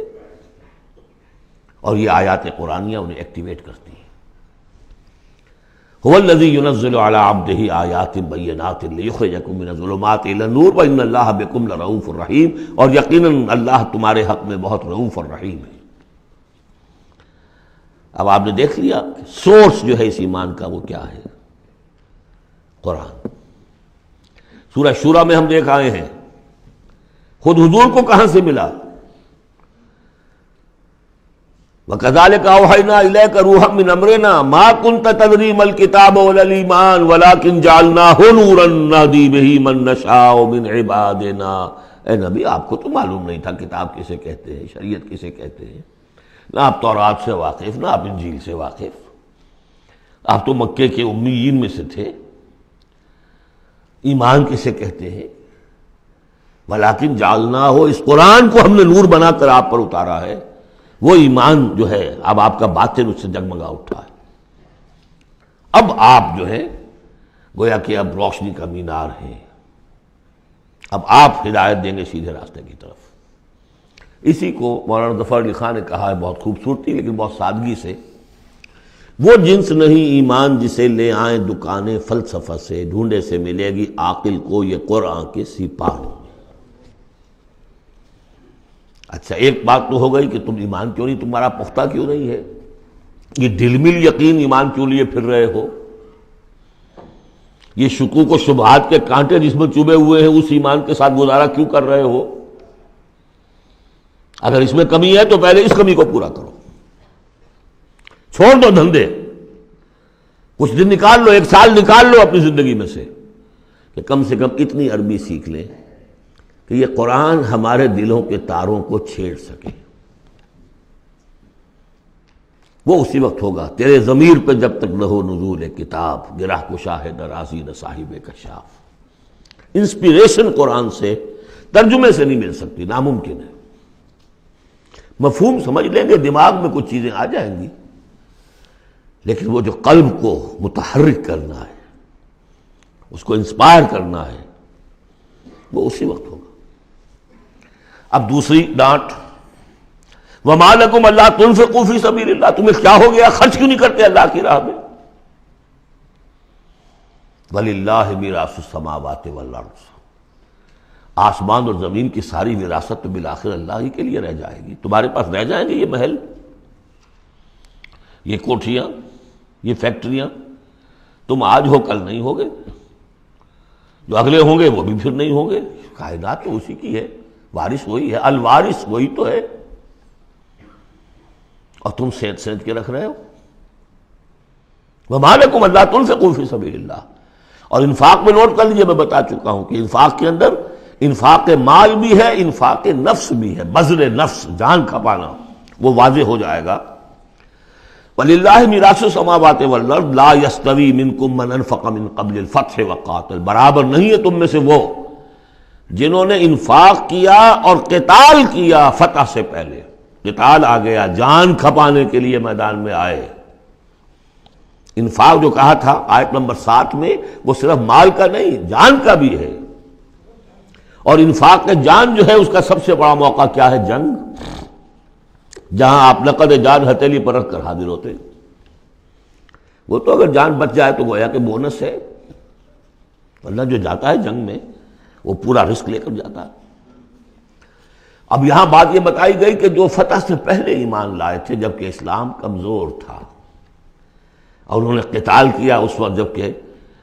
اور یہ آیات قرآنیہ انہیں ایکٹیویٹ کرتی ہیں۔ هو الذی ينزل على عبده آیات بینات لیخرجکم من الظلمات الی النور وان اللہ بکم لرؤوف رحیم، اور یقیناً اللہ تمہارے حق میں بہت رؤوف اور رحیم ہے۔ اب آپ نے دیکھ لیا سورس جو ہے اس ایمان کا وہ کیا ہے، قرآن۔ سورہ شورى میں ہم دیکھ آئے ہیں خود حضور کو کہاں سے ملا، وَكَذَلِكَ أَوْحَيْنَا إِلَيْكَ رُوحًا مِّنْ أَمْرِنَا مَا كُنْتَ تَدْرِي مَا الْكِتَابُ وَلَا الْإِيمَانُ وَلَكِنْ جَعَلْنَاهُ نُورًا نَهْدِي بِهِ مَن نَّشَاءُ مِنْ عِبَادِنَا۔ اے نبی، آپ کو تو معلوم نہیں تھا کتاب کسے کہتے ہیں، شریعت کسے کہتے ہیں، نہ آپ تورات سے واقف، نہ آپ انجیل سے واقف، آپ تو مکے کے امیین میں سے تھے۔ ایمان کسے کہتے ہیں؟ وَلَكِنْ جَعَلْنَاهُ، اس قرآن کو ہم نے نور بنا کر آپ پر اتارا ہے۔ وہ ایمان جو ہے اب آپ کا باطن اس سے جگمگا اٹھا ہے، اب آپ جو ہے گویا کہ اب روشنی کا مینار ہیں، اب آپ ہدایت دیں گے سیدھے راستے کی طرف۔ اسی کو مولانا ظفر علی خان نے کہا ہے بہت خوبصورتی لیکن بہت سادگی سے، وہ جنس نہیں ایمان جسے لے آئیں دکانیں فلسفہ سے، ڈھونڈے سے ملے گی عاقل کو یہ قرآن کے سپاہوں۔ اچھا، ایک بات تو ہو گئی کہ تم ایمان کیوں نہیں، تمہارا پختہ کیوں نہیں ہے، یہ ڈلمل یقین ایمان کیوں لیے پھر رہے ہو، یہ شکوک و شبہات کے کانٹے جس میں چبھے ہوئے ہیں اس ایمان کے ساتھ گزارا کیوں کر رہے ہو؟ اگر اس میں کمی ہے تو پہلے اس کمی کو پورا کرو، چھوڑ دو دھندے، کچھ دن نکال لو، 1 سال نکال لو اپنی زندگی میں سے کہ کم سے کم اتنی عربی سیکھ لیں کہ یہ قرآن ہمارے دلوں کے تاروں کو چھیڑ سکے۔ وہ اسی وقت ہوگا تیرے ضمیر پہ جب تک نہ ہو نزول کتاب، گرہ کشا ہے درازی نہ صاحب کشاف۔ انسپیریشن قرآن سے، ترجمے سے نہیں مل سکتی، ناممکن ہے۔ مفہوم سمجھ لیں گے، دماغ میں کچھ چیزیں آ جائیں گی، لیکن وہ جو قلب کو متحرک کرنا ہے، اس کو انسپائر کرنا ہے، وہ اسی وقت ہوگا۔ اب دوسری ڈانٹ، وَمَا لَكُمْ أَلَّا تُنْفِقُوا فِي سَبِيلِ اللَّهِ، تمہیں کیا ہو گیا، خرچ کیوں نہیں کرتے اللہ کی راہ میں؟ وَلِلَّهِ مِيرَاثُ السَّمَاوَاتِ وَالْأَرْضِ، آسمان اور زمین کی ساری وراثت تو بالآخر اللہ ہی کے لیے رہ جائے گی، تمہارے پاس رہ جائیں گے یہ محل، یہ کوٹھیاں، یہ فیکٹریاں، تم آج ہو کل نہیں ہوگے، جو اگلے ہوں گے وہ بھی پھر نہیں ہوں گے، کائنات تو اسی کی ہے، وارث وہی ہے، الوارث وہی تو ہے، اور تم سینچ سینچ کے رکھ رہے ہو۔ وَمَا لَكُمْ أَلَّا تُنْفِقُوا فِي سَبِيلِ اللَّهِ، اور انفاق میں نوٹ کر لیجیے، میں بتا چکا ہوں کہ انفاق کے اندر انفاق مال بھی ہے، انفاق نفس بھی ہے، بذل نفس، جان کھپانا، وہ واضح ہو جائے گا۔ وَلِلَّهِ مِيرَاثُ السَّمَاوَاتِ وَالْأَرْضِ لَا يَسْتَوِي مِنْكُمْ مَنْ أَنْفَقَ مِنْ قَبْلِ الْفَتْحِ وَقَاتَلَ، برابر نہیں ہے تم میں سے وہ جنہوں نے انفاق کیا اور قتال کیا فتح سے پہلے، قتال آ گیا، جان کھپانے کے لیے میدان میں آئے۔ انفاق جو کہا تھا آیت نمبر 7 میں، وہ صرف مال کا نہیں، جان کا بھی ہے، اور انفاق کے جان جو ہے اس کا سب سے بڑا موقع کیا ہے؟ جنگ، جہاں آپ نقد جان ہتھیلی پر رکھ کر حاضر ہوتے، وہ تو اگر جان بچ جائے تو گویا کہ بونس ہے، ورنہ جو جاتا ہے جنگ میں وہ پورا رسک لے کر جاتا ہے۔ اب یہاں بات یہ بتائی گئی کہ جو فتح سے پہلے ایمان لائے تھے جبکہ اسلام کمزور تھا، اور انہوں نے قتال کیا اس وقت جبکہ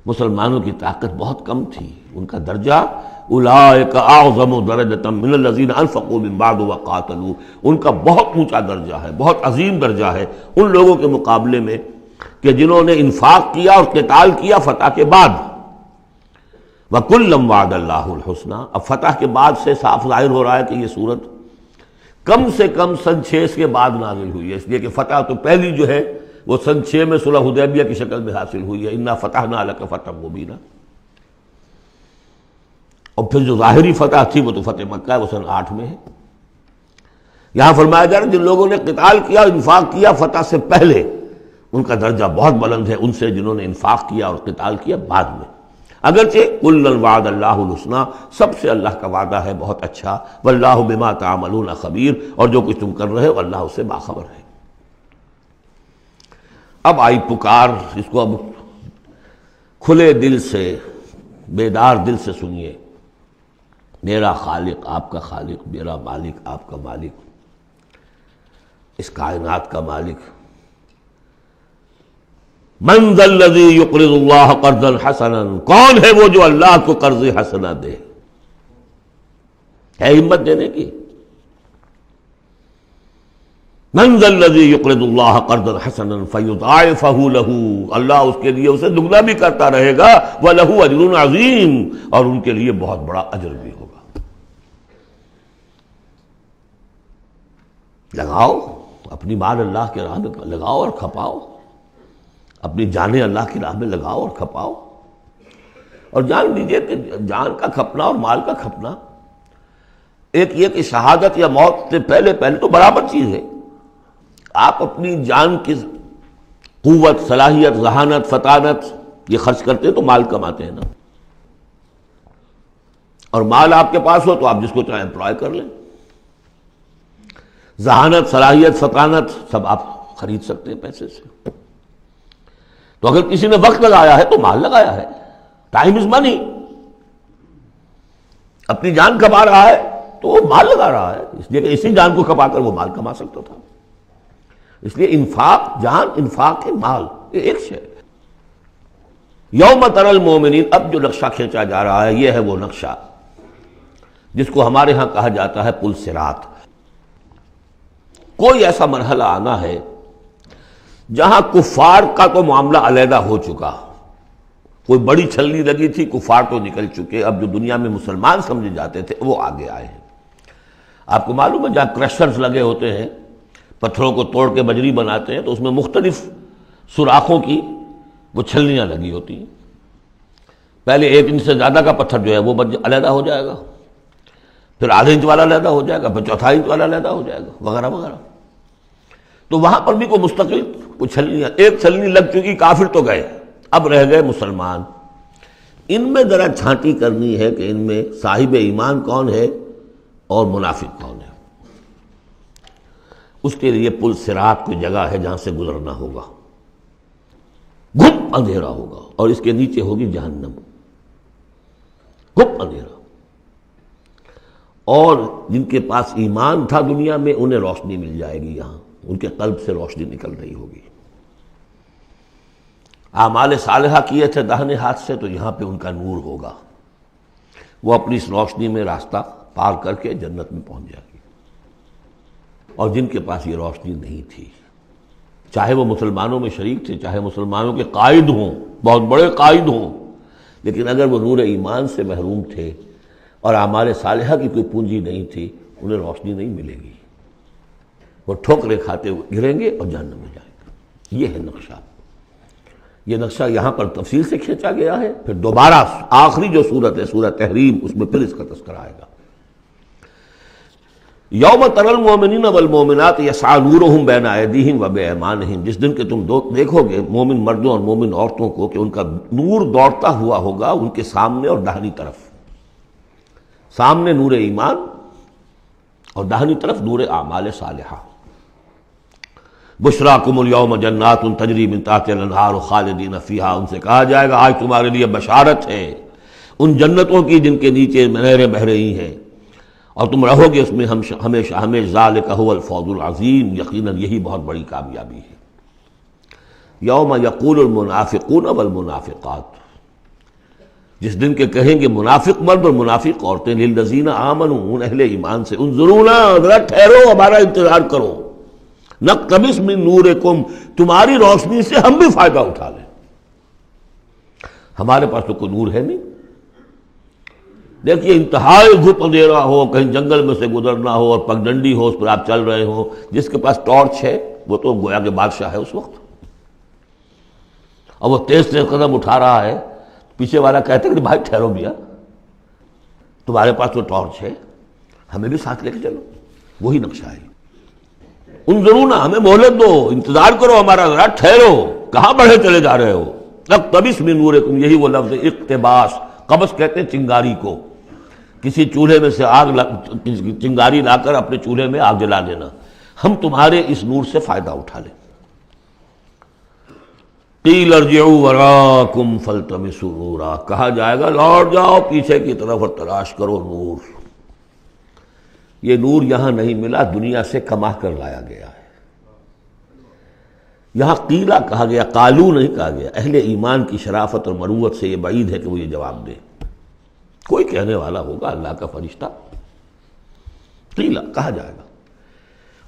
مسلمانوں کی طاقت بہت کم تھی، ان کا درجہ اولئک اعظم درجۃ من الذین انفقوا من بعد وقاتلوا، ان کا بہت اونچا درجہ ہے، بہت عظیم درجہ ہے ان لوگوں کے مقابلے میں کہ جنہوں نے انفاق کیا اور قتال کیا فتح کے بعد۔ وَكُلًّا وَعَدَ اللَّهُ الْحُسْنَى، اب فتح کے بعد سے صاف ظاہر ہو رہا ہے کہ یہ صورت کم سے کم سن 6 کے بعد نازل ہوئی ہے، اس لیے کہ فتح تو پہلی جو ہے وہ سن 6 میں صلح حدیبیہ کی شکل میں حاصل ہوئی ہے، اِنَّا فَتَحْنَا لَكَ فَتْحًا مُبِينًا، اور پھر جو ظاہری فتح تھی وہ تو فتح مکہ ہے، وہ سن 8 میں ہے۔ یہاں فرمایا جا رہا ہے جن لوگوں نے قتال کیا انفاق کیا فتح سے پہلے، ان کا درجہ بہت بلند ہے ان سے جنہوں نے انفاق کیا اور قتال کیا بعد میں، اگرچہ کلاً وعد اللہ الحسنی، سب سے اللہ کا وعدہ ہے بہت اچھا، واللہ بما تعملون خبیر، اور جو کچھ تم کر رہے ہو اللہ اس سے باخبر ہے۔ اب آئی پکار، اس کو اب کھلے دل سے بیدار دل سے سنیے۔ میرا خالق آپ کا خالق، میرا مالک آپ کا مالک، اس کائنات کا مالک، من ذا الذی یقرض اللہ قرضا حسنا، کون ہے وہ جو اللہ کو قرض حسنا دے؟ ہے ہمت دینے کی؟ من ذا الذی یقرض اللہ قرضا حسنا فیضاعفہ لہ، اللہ اس کے لیے اسے دگنا بھی کرتا رہے گا، وَلَهُ أَجْرٌ عَظِيمٌ، اور ان کے لیے بہت بڑا اجر بھی ہوگا۔ لگاؤ اپنی مال اللہ کے راہ میں لگاؤ اور کھپاؤ، اپنی جانیں اللہ کی راہ میں لگاؤ اور کھپاؤ، اور جان لیجیے کہ جان کا کھپنا اور مال کا کھپنا ایک یہ کہ شہادت یا موت سے پہلے تو برابر چیز ہے۔ آپ اپنی جان کی قوت، صلاحیت، ذہانت، فطانت یہ خرچ کرتے ہیں تو مال کماتے ہیں نا، اور مال آپ کے پاس ہو تو آپ جس کو چاہیں امپلائے کر لیں، ذہانت، صلاحیت، فطانت سب آپ خرید سکتے ہیں پیسے سے۔ تو اگر کسی نے وقت لگایا ہے تو مال لگایا ہے، ٹائم از منی، اپنی جان کما رہا ہے تو وہ مال لگا رہا ہے، اس لیے کہ اسی جان کو کما کر وہ مال کما سکتا تھا۔ اس لیے انفاق جان، انفاق مال، یہ ایک شے۔ یوم تری المومنین، اب جو نقشہ کھینچا جا رہا ہے یہ ہے وہ نقشہ جس کو ہمارے ہاں کہا جاتا ہے پل صراط۔ کوئی ایسا مرحلہ آنا ہے جہاں کفار کا تو معاملہ علیحدہ ہو چکا، کوئی بڑی چھلنی لگی تھی، کفار تو نکل چکے، اب جو دنیا میں مسلمان سمجھے جاتے تھے وہ آگے آئے ہیں۔ آپ کو معلوم ہے جہاں کرشرز لگے ہوتے ہیں، پتھروں کو توڑ کے بجری بناتے ہیں، تو اس میں مختلف سوراخوں کی وہ چھلنیاں لگی ہوتی ہیں۔ پہلے 1 انچ سے زیادہ کا پتھر جو ہے وہ علیحدہ ہو جائے گا، پھر ½ انچ والا علیحدہ ہو جائے گا، پھر 1/4 انچ والا علیحدہ ہو جائے گا، وغیرہ وغیرہ۔ تو وہاں پر بھی کوئی مستقل کوئی چھلنیاں، ایک چھلنی لگ چکی، کافر تو گئے، اب رہ گئے مسلمان۔ ان میں ذرا چھانٹی کرنی ہے کہ ان میں صاحب ایمان کون ہے اور منافق کون ہے۔ اس کے لیے پل صراط کوئی جگہ ہے جہاں سے گزرنا ہوگا، گھپ اندھیرا ہوگا، اور اس کے نیچے ہوگی جہنم، گھپ اندھیرا۔ اور جن کے پاس ایمان تھا دنیا میں انہیں روشنی مل جائے گی، یہاں ان کے قلب سے روشنی نکل رہی ہوگی۔ اعمال صالحہ کیے تھے داہنے ہاتھ سے تو یہاں پہ ان کا نور ہوگا، وہ اپنی اس روشنی میں راستہ پار کر کے جنت میں پہنچ جائے گی۔ اور جن کے پاس یہ روشنی نہیں تھی، چاہے وہ مسلمانوں میں شریک تھے، چاہے مسلمانوں کے قائد ہوں، بہت بڑے قائد ہوں، لیکن اگر وہ نور ایمان سے محروم تھے اور اعمال صالحہ کی کوئی پونجی نہیں تھی، انہیں روشنی نہیں ملے گی، وہ ٹھوکریں کھاتے ہوئے گریں گے اور جہنم میں جائیں گے۔ یہ ہے نقشہ۔ یہ نقشہ یہاں پر تفصیل سے کھینچا گیا ہے، پھر دوبارہ آخری جو سورت ہے سورہ تحریم، اس میں پھر اس کا تذکرہ آئے گا۔ یوم تری المؤمنین والمؤمنات یسعی نورہم بین ایدیہم وبایمانہم، جس دن کہ تم دیکھو گے مومن مردوں اور مومن عورتوں کو کہ ان کا نور دوڑتا ہوا ہوگا ان کے سامنے اور داہنی طرف، سامنے نور ایمان اور داہنی طرف نور اعمال صالحہ۔ بشراکم الیوم جنات تجری من تحتہا الانہار خالدین فیہا، ان سے کہا جائے گا آج تمہارے لیے بشارت ہے ان جنتوں کی جن کے نیچے نہریں بہہ رہی ہیں، اور تم رہو گے اس میں ہمیشہ ہمیشہ، ذالک هو الفوز العظیم، یقیناً یہی بہت بڑی کامیابی ہے۔ یوم یقول المنافقون والمنافقات، جس دن کے کہیں گے منافق مرد اور منافق عورتیں، للذین آمنوا، ان اہل ایمان سے، انظرونا، ذرا ٹھہرو، ہمارا انتظار کرو، نقتبس من نورکم، تمہاری روشنی سے ہم بھی فائدہ اٹھا لیں۔ ہمارے پاس تو کوئی نور ہے نہیں۔ دیکھیے انتہائی دھوپ اندھیرا ہو، کہیں جنگل میں سے گزرنا ہو اور پگڈنڈی ہو، اس پر آپ چل رہے ہو، جس کے پاس ٹارچ ہے وہ تو گویا کہ بادشاہ ہے اس وقت، اور وہ تیز تیز قدم اٹھا رہا ہے، پیچھے والا کہتے کہ بھائی ٹھہرو میاں، تمہارے پاس تو ٹارچ ہے، ہمیں بھی ساتھ لے کے چلو۔ وہی نقشہ ہے، انظرونا، ہمیں مہلت دو، انتظار کرو ہمارا، ذرا ٹھہرو، کہاں بڑھے چلے جا رہے ہو؟ اقتبس من نورکم، یہی وہ لفظ اقتباس، قبس کہتے ہیں چنگاری کو، کسی چولہے میں سے چنگاری لا کر اپنے چولہے میں آگ جلا لینا، ہم تمہارے اس نور سے فائدہ اٹھا لیں۔ قیل ارجعوا وراءکم فالتمسوا نورا، کہا جائے گا لوٹ جاؤ پیچھے کی طرف اور تلاش کرو نور۔ یہ نور یہاں نہیں ملا، دنیا سے کما کر لایا گیا ہے۔ یہاں قیلا کہا گیا، قالو نہیں کہا گیا۔ اہل ایمان کی شرافت اور مروت سے یہ بعید ہے کہ وہ یہ جواب دے، کوئی کہنے والا ہوگا اللہ کا فرشتہ، قیلا کہا جائے گا،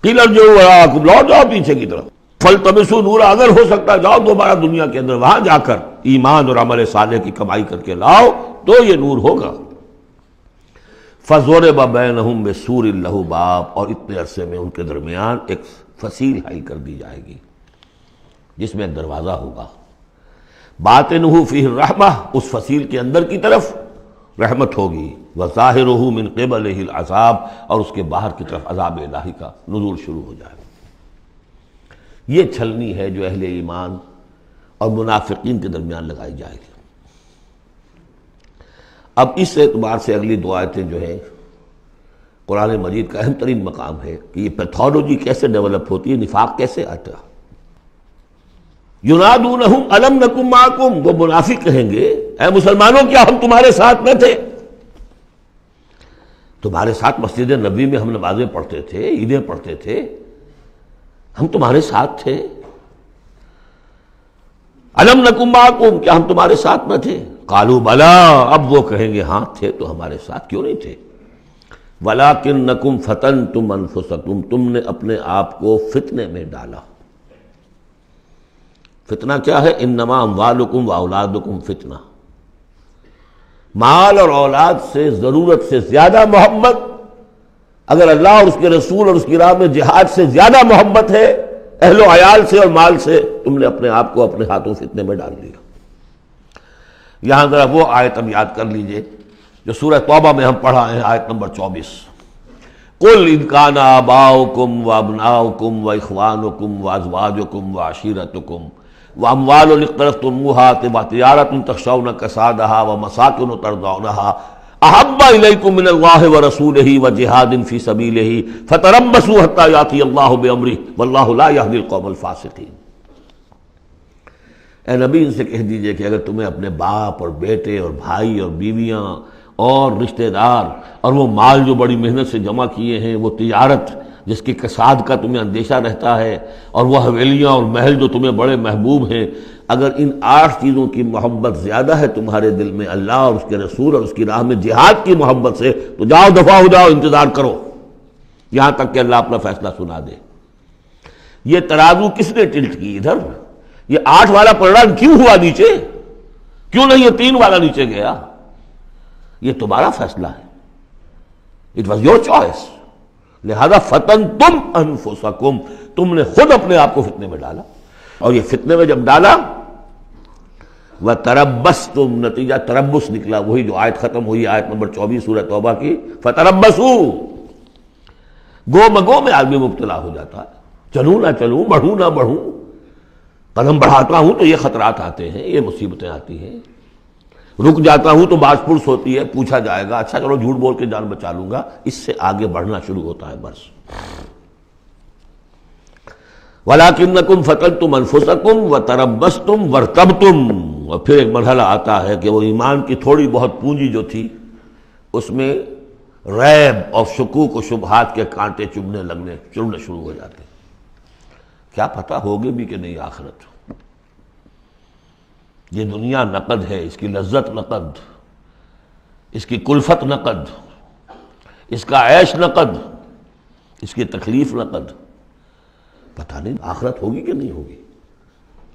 قیل ارجعوا وراءکم، لوٹ جاؤ پیچھے کی طرف، فالتمسوا نورا، اگر ہو سکتا جاؤ دوبارہ دنیا کے اندر، وہاں جا کر ایمان اور عمل صالح کی کمائی کر کے لاؤ تو یہ نور ہوگا۔ فضرب بینہم بسور لہ باب، اور اتنے عرصے میں ان کے درمیان ایک فصیل حائل کر دی جائے گی جس میں ایک دروازہ ہوگا، باطنہ فیہ الرحمہ، اس فصیل کے اندر کی طرف رحمت ہوگی، وظاہرہ من قبلہ العذاب، اور اس کے باہر کی طرف عذاب الہی کا نزول شروع ہو جائے گا۔ یہ چھلنی ہے جو اہل ایمان اور منافقین کے درمیان لگائی جائے گی۔ اب اس اعتبار سے اگلی دو آیتیں جو ہے قرآن مجید کا اہم ترین مقام ہے کہ یہ پیتھولوجی کیسے ڈیولپ ہوتی ہے، نفاق کیسے آتا ہے۔ ینادونہم الم نکن معکم، وہ منافق کہیں گے اے مسلمانوں کیا ہم تمہارے ساتھ نہ تھے؟ تمہارے ساتھ مسجد نبوی میں ہم نمازیں پڑھتے تھے، عیدیں پڑھتے تھے، ہم تمہارے ساتھ تھے۔ الم نکن معکم، کیا ہم تمہارے ساتھ نہ تھے؟ قالوا بلا، اب وہ کہیں گے ہاں تھے تو ہمارے ساتھ کیوں نہیں تھے؟ ولکنکم فتنتم انفسکم، تم نے اپنے آپ کو فتنے میں ڈالا۔ فتنہ کیا ہے؟ انما اموالکم واولادکم فتنہ، مال اور اولاد سے ضرورت سے زیادہ محبت، اگر اللہ اور اس کے رسول اور اس کی راہ میں جہاد سے زیادہ محبت ہے اہل و عیال سے اور مال سے، تم نے اپنے آپ کو اپنے ہاتھوں فتنے میں ڈال دیا۔ یہاں ذرا وہ آیت اب یاد کر لیجئے جو سورہ توبہ میں ہم پڑھا ہے، آیت نمبر 24، قل ان کان آباؤکم وابناؤکم واخوانکم وازواجکم وعشیرتکم واموال اقترفتموها وتجارۃ تخشون کسادها ومساکن ترضونها احب الیکم من اللہ ورسولہ وجہاد فی سبیلہ فتربصوا حتی یاتی اللہ بامرہ واللہ لا یہدی القوم الفاسقین۔ اے نبی ان سے کہہ دیجئے کہ اگر تمہیں اپنے باپ اور بیٹے اور بھائی اور بیویاں اور رشتہ دار اور وہ مال جو بڑی محنت سے جمع کیے ہیں، وہ تجارت جس کی کساد کا تمہیں اندیشہ رہتا ہے، اور وہ حویلیاں اور محل جو تمہیں بڑے محبوب ہیں، اگر ان 8 چیزوں کی محبت زیادہ ہے تمہارے دل میں اللہ اور اس کے رسول اور اس کی راہ میں جہاد کی محبت سے، تو جاؤ دفع ہو جاؤ، انتظار کرو یہاں تک کہ اللہ اپنا فیصلہ سنا دے۔ یہ ترازو کس نے ٹلٹ کی ادھر؟ یہ 8 والا پلڑا کیوں ہوا نیچے؟ کیوں نہیں یہ 3 والا نیچے گیا؟ یہ تمہارا فیصلہ ہے، اٹ واز یور چوائس، لہذا فتنتم انفسکم، تم نے خود اپنے آپ کو فتنے میں ڈالا، اور یہ فتنے میں جب ڈالا وتربصتم، نتیجہ تربص نکلا، وہی جو آیت ختم ہوئی آیت نمبر 24 سورہ توبہ کی، فتربصوا، گو مگو میں آدمی مبتلا ہو جاتا ہے، چلوں نہ چلوں، بڑھوں نہ بڑھوں، قدم بڑھاتا ہوں تو یہ خطرات آتے ہیں، یہ مصیبتیں آتی ہیں، رک جاتا ہوں تو باز پرس ہوتی ہے، پوچھا جائے گا اچھا چلو جھوٹ بول کے جان بچا لوں گا، اس سے آگے بڑھنا شروع ہوتا ہے بس۔ وَلَكِنَّكُمْ فَتَنْتُمْ أَنفُسَكُمْ وَتَرَبَّصْتُمْ وَارْتَبْتُمْ، اور پھر ایک مرحلہ آتا ہے کہ وہ ایمان کی تھوڑی بہت پونجی جو تھی اس میں ریب اور شکوک و شبہات کے کانٹے چڑھنے شروع ہو جاتے ہیں، کیا پتہ ہوگی بھی کہ نہیں آخرت، یہ دنیا نقد ہے، اس کی لذت نقد، اس کی کلفت نقد، اس کا عیش نقد، اس کی تکلیف نقد. پتہ نہیں آخرت ہوگی کہ نہیں ہوگی.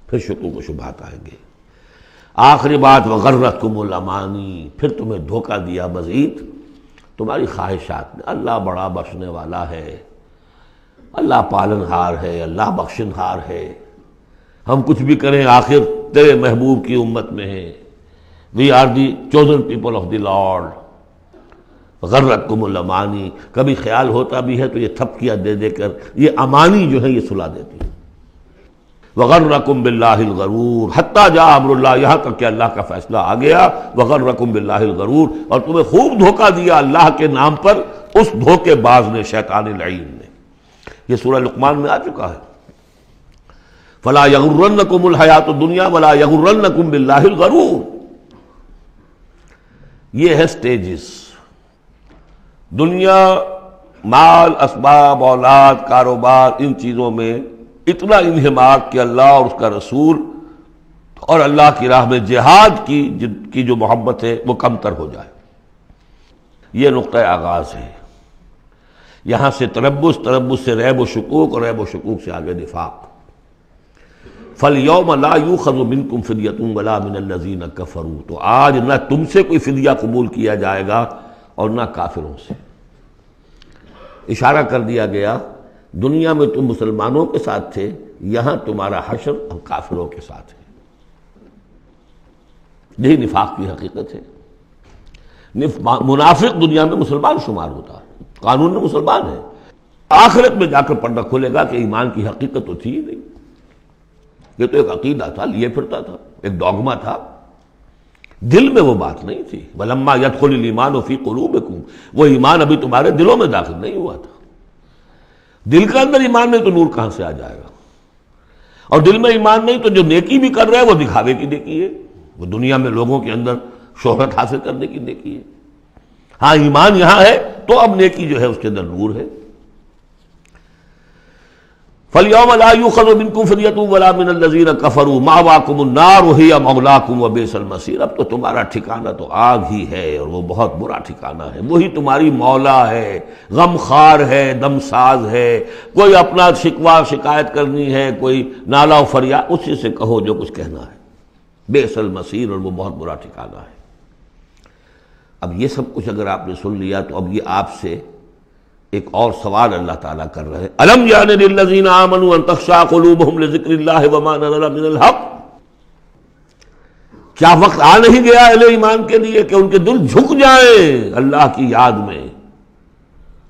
پھر شکوک و شبہات آئیں گے. آخری بات وغرتکم الامانی، پھر تمہیں دھوکہ دیا مزید تمہاری خواہشات نے. اللہ بڑا بخشنے والا ہے، اللہ پالن ہار ہے، اللہ بخشن ہار ہے. ہم کچھ بھی کریں آخر تیرے محبوب کی امت میں ہیں. We are the chosen people of the Lord. غرتکم الامانی، کبھی خیال ہوتا بھی ہے تو یہ تھپکیاں دے دے کر یہ امانی جو ہے یہ سلا دیتی ہے. وغرکم باللہ الغرور حتی جاء امر اللہ، یہاں تک کہ اللہ کا فیصلہ آ گیا. وغرکم باللہ الغرور، اور تمہیں خوب دھوکہ دیا اللہ کے نام پر اس دھوکے باز نے، شیطان لعین نے. یہ سورہ لقمان میں آ چکا ہے. فلا یغرنکم الحیات الدنیا ولا یغرنکم باللہ الغرور. یہ ہے سٹیجز. دنیا، مال، اسباب، اولاد، کاروبار، ان چیزوں میں اتنا انہماک کہ اللہ اور اس کا رسول اور اللہ کی راہ میں جہاد کی جو محبت ہے وہ کمتر ہو جائے. یہ نقطہ آغاز ہے. یہاں سے تربص سے ریب و شکوک، اور ریب و شکوک سے آگے نفاق. فَالْيَوْمَ لَا يُؤْخَذُ مِنْكُمْ فِدْيَةٌ وَلَا مِنَ الَّذِينَ كَفَرُوا، تو آج نہ تم سے کوئی فدیہ قبول کیا جائے گا اور نہ کافروں سے. اشارہ کر دیا گیا دنیا میں تم مسلمانوں کے ساتھ تھے، یہاں تمہارا حشر اور کافروں کے ساتھ ہے. یہی نفاق کی حقیقت ہے. منافق دنیا میں مسلمان شمار ہوتا ہے، قانون میں مسلمان ہے. آخرت میں جا کر پردہ کھولے گا کہ ایمان کی حقیقت تو تھی ہی نہیں. یہ تو ایک عقیدہ تھا، لیے پھرتا تھا، ایک ڈوگما تھا، دل میں وہ بات نہیں تھی. وَلَمَّا يَدْخُلِ الْإِيمَانُ فِي قُلُوبِكُمْ، وہ ایمان ابھی تمہارے دلوں میں داخل نہیں ہوا تھا. دل کے اندر ایمان نہیں تو نور کہاں سے آ جائے گا؟ اور دل میں ایمان نہیں تو جو نیکی بھی کر رہے ہیں وہ دکھاوے کی نیکی ہے، وہ دنیا میں لوگوں کے اندر شہرت حاصل کرنے کی نیکی ہے. ہاں ایمان یہاں ہے تو اب نیکی جو ہے اس کے اندر نور ہے. فَالْيَوْمَ لَا يُؤْخَذُ مِنْكُمْ فِدْيَةٌ وَلَا مِنَ الَّذِينَ كَفَرُوا مَأْوَاكُمُ النَّارُ وَهِيَ مَوْلَاكُمْ وَبِئْسَ الْمَصِيرُ. اب تو تمہارا ٹھکانہ تو آگ ہی ہے اور وہ بہت برا ٹھکانہ ہے. وہی تمہاری مولا ہے، غم خار ہے، دم ساز ہے. کوئی اپنا شکوہ شکایت کرنی ہے، کوئی نالا و فریاد، اسی سے کہو جو کچھ کہنا ہے. بئس المصیر، اور وہ بہت برا ٹھکانہ ہے. اب یہ سب کچھ اگر آپ نے سن لیا تو اب یہ آپ سے ایک اور سوال اللہ تعالیٰ کر رہے ہیں. الم یعن للذین آمنوا ان تخشع قلوبہم لذکر اللہ وما نزل من الحق. کیا وقت آ نہیں گیا اہل ایمان کے لیے کہ ان کے دل جھک جائیں اللہ کی یاد میں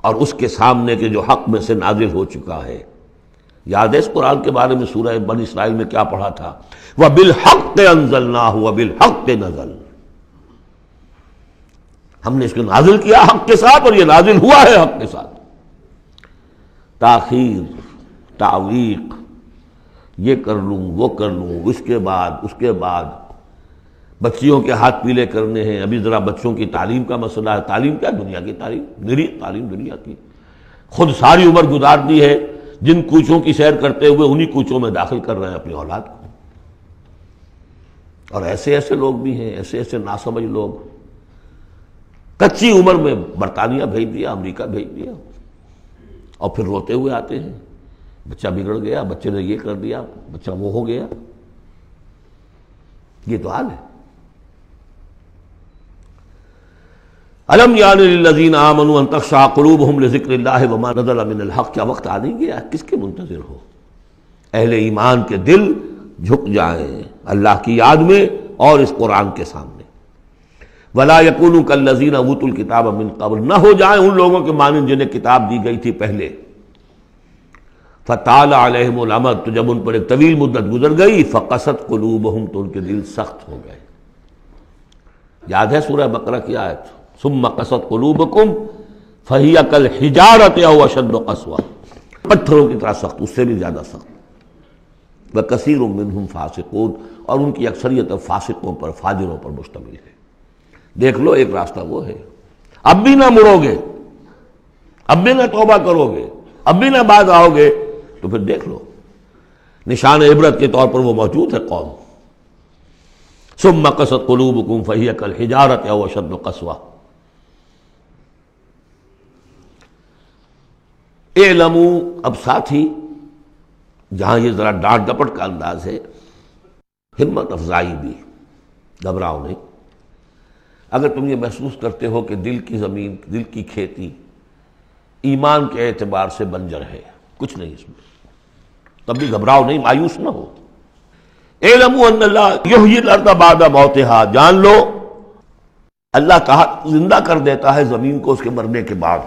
اور اس کے سامنے کے جو حق میں سے نازل ہو چکا ہے. یاد ہے اس قرآن کے بارے میں سورہ بنی اسرائیل میں کیا پڑھا تھا؟ وَبِالْحَقِّ أَنزَلْنَاهُ وَبِالْحَقِّ نَزَلَ. ہم نے اس کو نازل کیا حق کے ساتھ اور یہ نازل ہوا ہے حق کے ساتھ. تاخیر، تعویق، یہ کر لوں وہ کر لوں، اس کے بعد بچیوں کے ہاتھ پیلے کرنے ہیں. ابھی ذرا بچوں کی تعلیم کا مسئلہ ہے. تعلیم کیا؟ دنیا کی تعلیم، نری تعلیم دنیا کی. خود ساری عمر گزار دی ہے جن کوچوں کی سیر کرتے ہوئے انہی کوچوں میں داخل کر رہے ہیں اپنی اولاد کو. اور ایسے ایسے لوگ بھی ہیں، ایسے ایسے ناسمجھ لوگ، کچی عمر میں برطانیہ بھیج دیا، امریکہ بھیج دیا، اور پھر روتے ہوئے آتے ہیں بچہ بگڑ گیا، بچے نے یہ کر دیا، بچہ وہ ہو گیا. یہ تو حال ہے. الم یعن للذین آمنوا ان تخشع قلوبہم لذکر اللہ وما نزل من الحق. کیا وقت آ نہیں گیا؟ کس کے منتظر ہو؟ اہل ایمان کے دل جھک جائیں اللہ کی یاد میں اور اس قرآن کے سامنے. ولا یکونوا کالذین اوتوا الکتاب من قبل، نہ ہو جائیں ان لوگوں کے مانند جنہیں کتاب دی گئی تھی پہلے. فطال علیہم الامد، تو جب ان پر ایک طویل مدت گزر گئی، فقست قلوبہم، تو ان کے دل سخت ہو گئے. یاد ہے سورہ بقرہ کی آیت؟ ثم قست قلوبکم فہی کالحجارۃ او اشد قسوہ، پتھروں کی طرح سخت، اس سے بھی زیادہ سخت. وکثیر منہم فاسقون، اور ان کی اکثریت فاسقوں پر، فاجروں پر مشتمل ہے. دیکھ لو ایک راستہ وہ ہے. اب بھی نہ مڑو گے، اب بھی نہ توبہ کرو گے، اب بھی نہ باز آؤ گے، تو پھر دیکھ لو نشان عبرت کے طور پر وہ موجود ہے قوم. ثم قست قلوبکم فہی کالحجارۃ او اشد قسوہ. اعلموا، اب ساتھ ہی جہاں یہ ذرا ڈانٹ ڈپٹ کا انداز ہے، ہمت افزائی بھی، گھبراؤ نہیں۔ اگر تم یہ محسوس کرتے ہو کہ دل کی زمین، دل کی کھیتی ایمان کے اعتبار سے بنجر ہے، کچھ نہیں اس میں، تب بھی گھبراؤ نہیں، مایوس نہ ہو۔ اعلموا ان اللہ یحیی الارض بعد موتہا، جان لو اللہ تعالیٰ زندہ کر دیتا ہے زمین کو اس کے مرنے کے بعد۔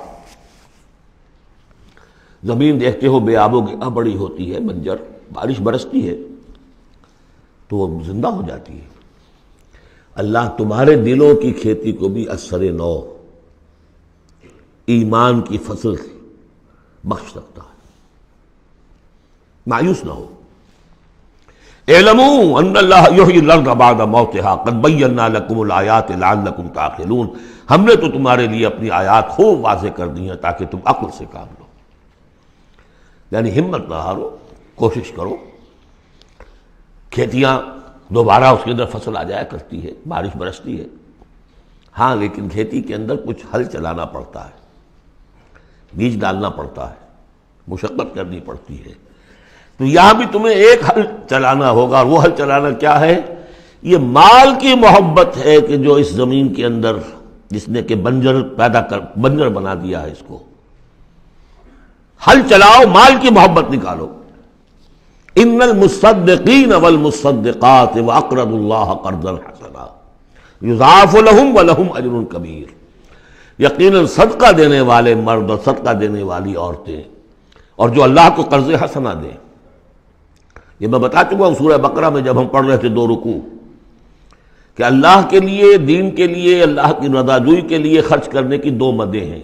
زمین دیکھتے ہو بے آب و گیا بڑی ہوتی ہے، بنجر، بارش برستی ہے تو وہ زندہ ہو جاتی ہے۔ اللہ تمہارے دلوں کی کھیتی کو بھی اثر نو، ایمان کی فصل بخش سکتا ہے، مایوس نہ ہو۔ اعلموا ان اللہ یحیی الارض بعد موتہا قد بینا لکم الآیات لعلکم تعقلون، ہم نے تو تمہارے لیے اپنی آیات خوب واضح کر دی ہیں تاکہ تم عقل سے کام لو۔ یعنی ہمت نہ ہارو، کوشش کرو۔ کھیتیاں دوبارہ اس کے اندر فصل آ جایا کرتی ہے، بارش برستی ہے، ہاں لیکن کھیتی کے اندر کچھ ہل چلانا پڑتا ہے، بیج ڈالنا پڑتا ہے، مشقت کرنی پڑتی ہے۔ تو یہاں بھی تمہیں ایک ہل چلانا ہوگا، اور وہ ہل چلانا کیا ہے؟ یہ مال کی محبت ہے کہ جو اس زمین کے اندر جس نے کہ بنجر بنا دیا ہے، اس کو ہل چلاؤ، مال کی محبت نکالو۔ ان المصدقین والمصدقات واقرضوا اللہ قرضا حسنا یضاعف لهم ولهم اجر کبیر، یقیناً صدقہ دینے والے مرد اور صدقہ دینے والی عورتیں اور جو اللہ کو قرض حسنہ دیں، یہ میں بتا چکا ہوں سورہ بقرہ میں جب ہم پڑھ رہے تھے 2 رکوع، کہ اللہ کے لیے، دین کے لیے، اللہ کی رضا جوئی کے لیے خرچ کرنے کی 2 مدیں ہیں۔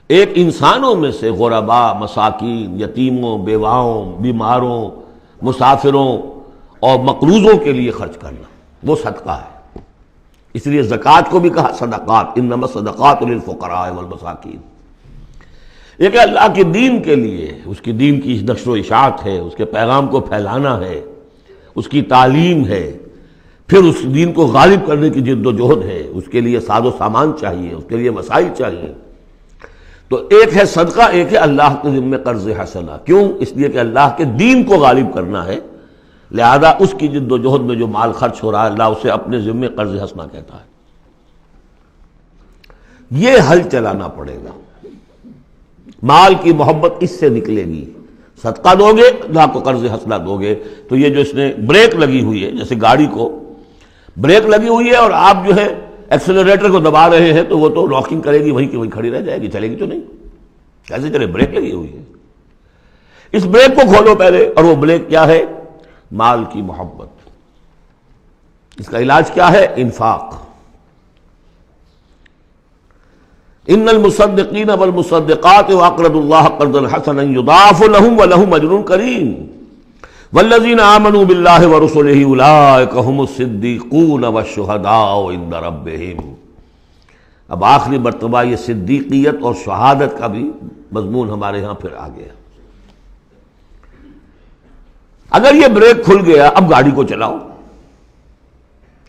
ایک انسانوں میں سے غرباء، مساکین، یتیموں، بیواؤں، بیماروں، مسافروں اور مقروضوں کے لیے خرچ کرنا، وہ صدقہ ہے۔ اس لیے زکوٰۃ کو بھی کہا صدقات، انما الصدقات للفقراء والمساکین۔ ایک اللہ کے دین کے لیے، اس کی دین کی نشر و اشاعت ہے، اس کے پیغام کو پھیلانا ہے، اس کی تعلیم ہے، پھر اس دین کو غالب کرنے کی جد و جہد ہے، اس کے لیے ساز و سامان چاہیے، اس کے لیے وسائل چاہیے۔ تو ایک ہے صدقہ، ایک ہے اللہ کے ذمہ قرض حسنہ۔ کیوں؟ اس لیے کہ اللہ کے دین کو غالب کرنا ہے، لہذا اس کی جد و جہد میں جو مال خرچ ہو رہا ہے اللہ اسے اپنے ذمہ قرض حسنہ کہتا ہے۔ یہ حل چلانا پڑے گا، مال کی محبت اس سے نکلے گی۔ صدقہ دو گے، اللہ کو قرض حسنہ دو گے، تو یہ جو اس نے بریک لگی ہوئی ہے، جیسے گاڑی کو بریک لگی ہوئی ہے اور آپ جو ہے ایکسلریٹر کو دبا رہے ہیں تو وہ تو راکنگ کرے گی، وہیں کی وہیں کھڑی رہ جائے گی، چلے گی تو نہیں، کیسے چلے؟ بریک لگی ہوئی ہے۔ اس بریک کو کھولو پہلے، اور وہ بریک کیا ہے؟ مال کی محبت۔ اس کا علاج کیا ہے؟ انفاق۔ ان المصدقین والمصدقات واقرضوا اللہ قرضا حسنا یضاعف لهم ولهم اجر کریم والذین آمنوا باللہ ورسلہ اولئک هم الصدیقون والشہداء عند ربہم۔ اب آخری مرتبہ یہ صدیقیت اور شہادت کا بھی مضمون ہمارے ہاں پھر آ گیا۔ اگر یہ بریک کھل گیا، اب گاڑی کو چلاؤ،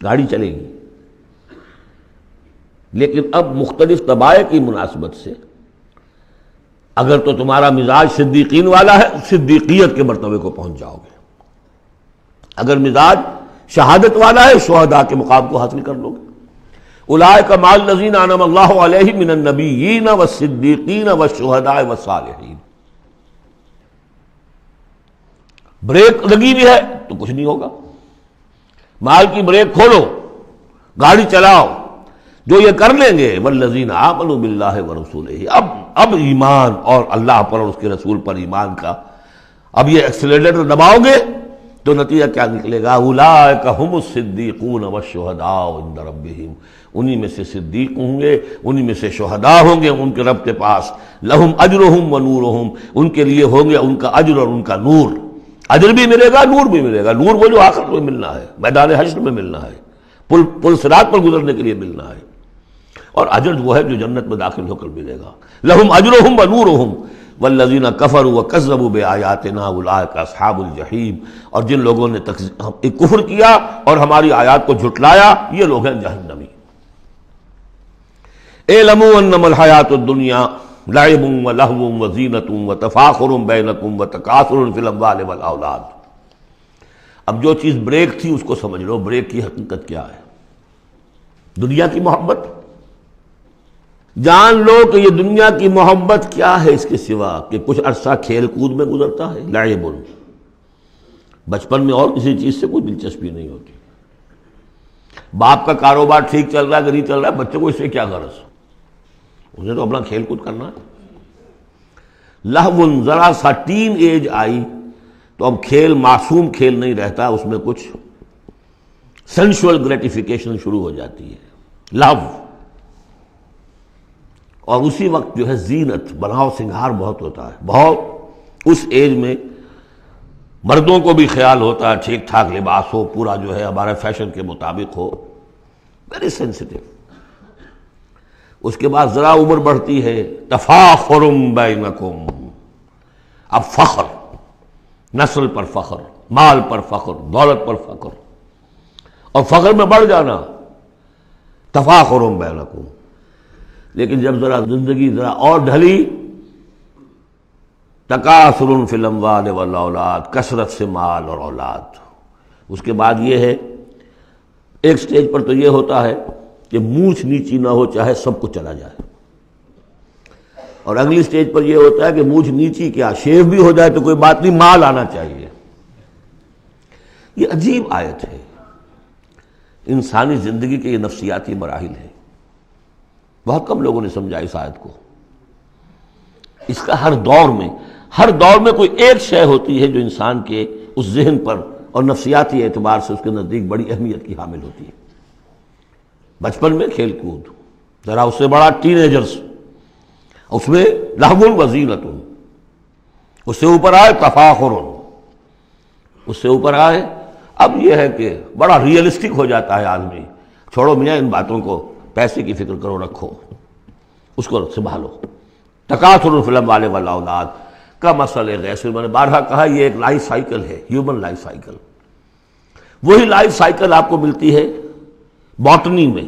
گاڑی چلے گی، لیکن اب مختلف طبائع کی مناسبت سے اگر تو تمہارا مزاج صدیقین والا ہے، صدیقیت کے مرتبے کو پہنچ جاؤ گے۔ اگر مزاج شہادت والا ہے، شہداء کے مقام کو حاصل کر لو گے۔ اولئک مع الذین انعم اللہ علیہم من النبیین والصدیقین والشہداء والصالحین۔ بریک لگی بھی ہے تو کچھ نہیں ہوگا، مال کی بریک کھولو، گاڑی چلاؤ۔ جو یہ کر لیں گے والذین آمنوا باللہ ورسولہ، اب ایمان اور اللہ پر اور اس کے رسول پر ایمان کا، اب یہ ایکسیلریٹر دباؤ گے تو نتیجہ کیا نکلے گا؟ اولئک ھم الصدیقون والشہداء عند ربہم، انہی میں سے صدیق ہوں گے، انہی میں سے شہداء ہوں گے ان کے رب کے پاس۔ لہم اجرہم ونورہم، ان کے لیے ہوں گے ان کا اجر اور ان کا نور۔ اجر بھی ملے گا، نور بھی ملے گا۔ نور وہ جو آخر میں ملنا ہے، میدان حشر میں ملنا ہے، پل صراط پر گزرنے کے لیے ملنا ہے، اور اجر وہ ہے جو جنت میں داخل ہو کر ملے گا۔ لہم اجرہم ونورہم والذین کفروا وکذبوا بآیاتنا اولئک اصحاب الجحیم، اور جن لوگوں نے کفر کیا اور ہماری آیات کو جھٹلایا، یہ لوگ ہیں جہنمی۔ اعلموا انما الحیاۃ الدنیا لعب ولہو وزینۃ وتفاخر بینکم وتکاثر فی الاموال والاولاد۔ اب جو چیز بریک تھی اس کو سمجھ لو، بریک کی حقیقت کیا ہے؟ دنیا کی محبت۔ جان لو کہ یہ دنیا کی محبت کیا ہے اس کے سوا کہ کچھ عرصہ کھیل کود میں گزرتا ہے۔ لعب، بچپن میں اور کسی چیز سے کوئی دلچسپی نہیں ہوتی۔ باپ کا کاروبار ٹھیک چل رہا ہے کہ نہیں چل رہا ہے، بچوں کو اس سے کیا غرض؟ اسے تو اپنا کھیل کود کرنا ہے۔ لہو، ذرا سا ٹین ایج آئی تو اب کھیل معصوم کھیل نہیں رہتا، اس میں کچھ سینشول گریٹیفیکیشن شروع ہو جاتی ہے، لو۔ اور اسی وقت جو ہے زینت، بناؤ سنگھار بہت ہوتا ہے، بہت۔ اس ایج میں مردوں کو بھی خیال ہوتا ہے ٹھیک ٹھاک لباس ہو، پورا جو ہے ہمارے فیشن کے مطابق ہو، ویری سینسٹیو۔ اس کے بعد ذرا عمر بڑھتی ہے، تفاخر بینکم، اب فخر، نسل پر فخر، مال پر فخر، دولت پر فخر، اور فخر میں بڑھ جانا، تفاخر بینکم۔ لیکن جب ذرا زندگی ذرا اور ڈھلی، تکاثر فی الاموال والاولاد، کثرت سے مال اور اولاد۔ اس کے بعد یہ ہے، ایک سٹیج پر تو یہ ہوتا ہے کہ مونچھ نیچی نہ ہو چاہے سب کچھ چلا جائے، اور اگلی سٹیج پر یہ ہوتا ہے کہ مونچھ نیچی کیا، شیو بھی ہو جائے تو کوئی بات نہیں، مال آنا چاہیے۔ یہ عجیب آیت ہے، انسانی زندگی کے یہ نفسیاتی مراحل ہیں۔ بہت کم لوگوں نے سمجھا اس آیت کو۔ اس کا ہر دور میں کوئی ایک شے ہوتی ہے جو انسان کے اس ذہن پر اور نفسیاتی اعتبار سے اس کے نزدیک بڑی اہمیت کی حامل ہوتی ہے۔ بچپن میں کھیل کود، ذرا اس سے بڑا ٹین ایجرز، اس میں لہو وزینۃ، اس سے اوپر آئے تفاخر، اس سے اوپر آئے اب یہ ہے کہ بڑا ریئلسٹک ہو جاتا ہے آدمی، چھوڑو میاں ان باتوں کو، پیسے کی فکر کرو، رکھو اس کو، سنبھالو۔ تکاثر فی الاموال والاولاد کمثل غیث، میں نے بارہا کہا یہ ایک لائف سائیکل ہے، ہیومن لائف سائیکل۔ وہی لائف سائیکل آپ کو ملتی ہے باٹنی میں،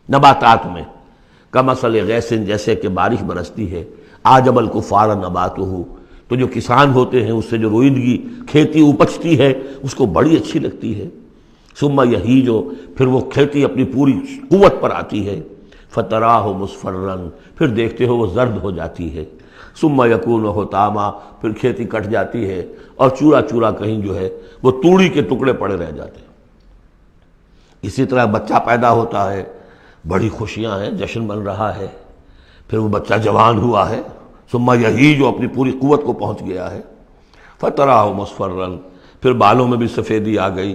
نباتات میں۔ کمثل غیث، جیسے کہ بارش برستی ہے، اعجب الکفار نباتہ، تو جو کسان ہوتے ہیں اس سے جو روئیدگی کھیتی اپجتی ہے اس کو بڑی اچھی لگتی ہے۔ ثم یہیج، پھر وہ کھیتی اپنی پوری قوت پر آتی ہے۔ فتراہ مصفرا، پھر دیکھتے ہو وہ زرد ہو جاتی ہے۔ ثم یکون حطاما، پھر کھیتی کٹ جاتی ہے اور چورا چورا کہیں جو ہے وہ توڑی کے ٹکڑے پڑے رہ جاتے ہیں۔ اسی طرح بچہ پیدا ہوتا ہے، بڑی خوشیاں ہیں، جشن بن رہا ہے، پھر وہ بچہ جوان ہوا ہے، ثم یہیج، جو اپنی پوری قوت کو پہنچ گیا ہے۔ فتراہ مصفرا، پھر بالوں میں بھی سفیدی آ گئی،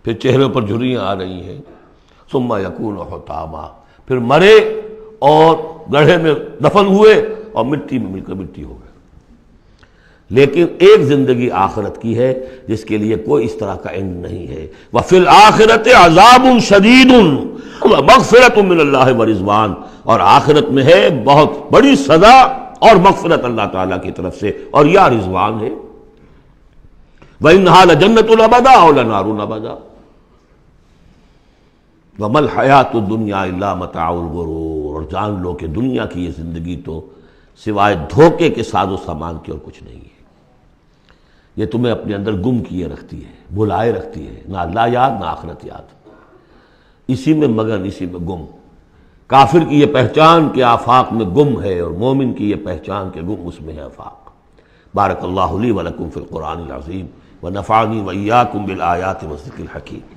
پھر چہرے پر جھریاں آ رہی ہیں۔ ثم یکون حطاما، پھر مرے اور گڑھے میں دفن ہوئے اور مٹی میں مل کر مٹی ہو گئے۔ لیکن ایک زندگی آخرت کی ہے جس کے لیے کوئی اس طرح کا اینڈ نہیں ہے۔ وَفِي الْآخِرَةِ عَذَابٌ شَدِيدٌ وَمَغْفِرَةٌ مِّنَ اللَّهِ وَرِضْوَانٌ، اور آخرت میں ہے بہت بڑی سزا اور مغفرت اللہ تعالیٰ کی طرف سے، اور یا رضوان ہے۔ وَإِنَّهَا لَجَنَّةٌ أَبَدًا أَوْ لَنَارٌ أَبَدًا وَمَا الْحَيَاةُ الدُّنْيَا إِلَّا مَتَاعُ الْغُرُورِ، اور جان لو کہ دنیا کی یہ زندگی تو سوائے دھوکے کے ساز و سامان کی اور کچھ نہیں ہے۔ یہ تمہیں اپنے اندر گم کیے رکھتی ہے، بھلائے رکھتی ہے، نہ اللہ یاد نہ آخرت یاد، اسی میں مگن، اسی میں گم۔ کافر کی یہ پہچان کہ آفاق میں گم ہے، اور مومن کی یہ پہچان کہ گم اس میں ہے آفاق۔ بارک اللہ لی ولکم فی القرآن العظیم ونفعنی وإیاکم بالآیات والذکر الحکیم۔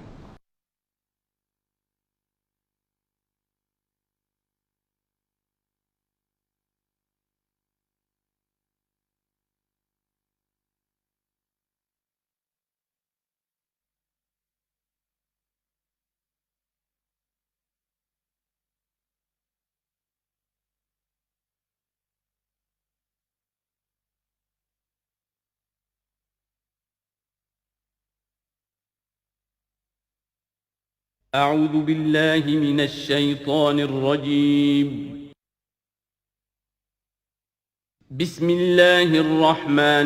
أعوذ بالله من الشيطان الرجيم. بسم الله الرحمن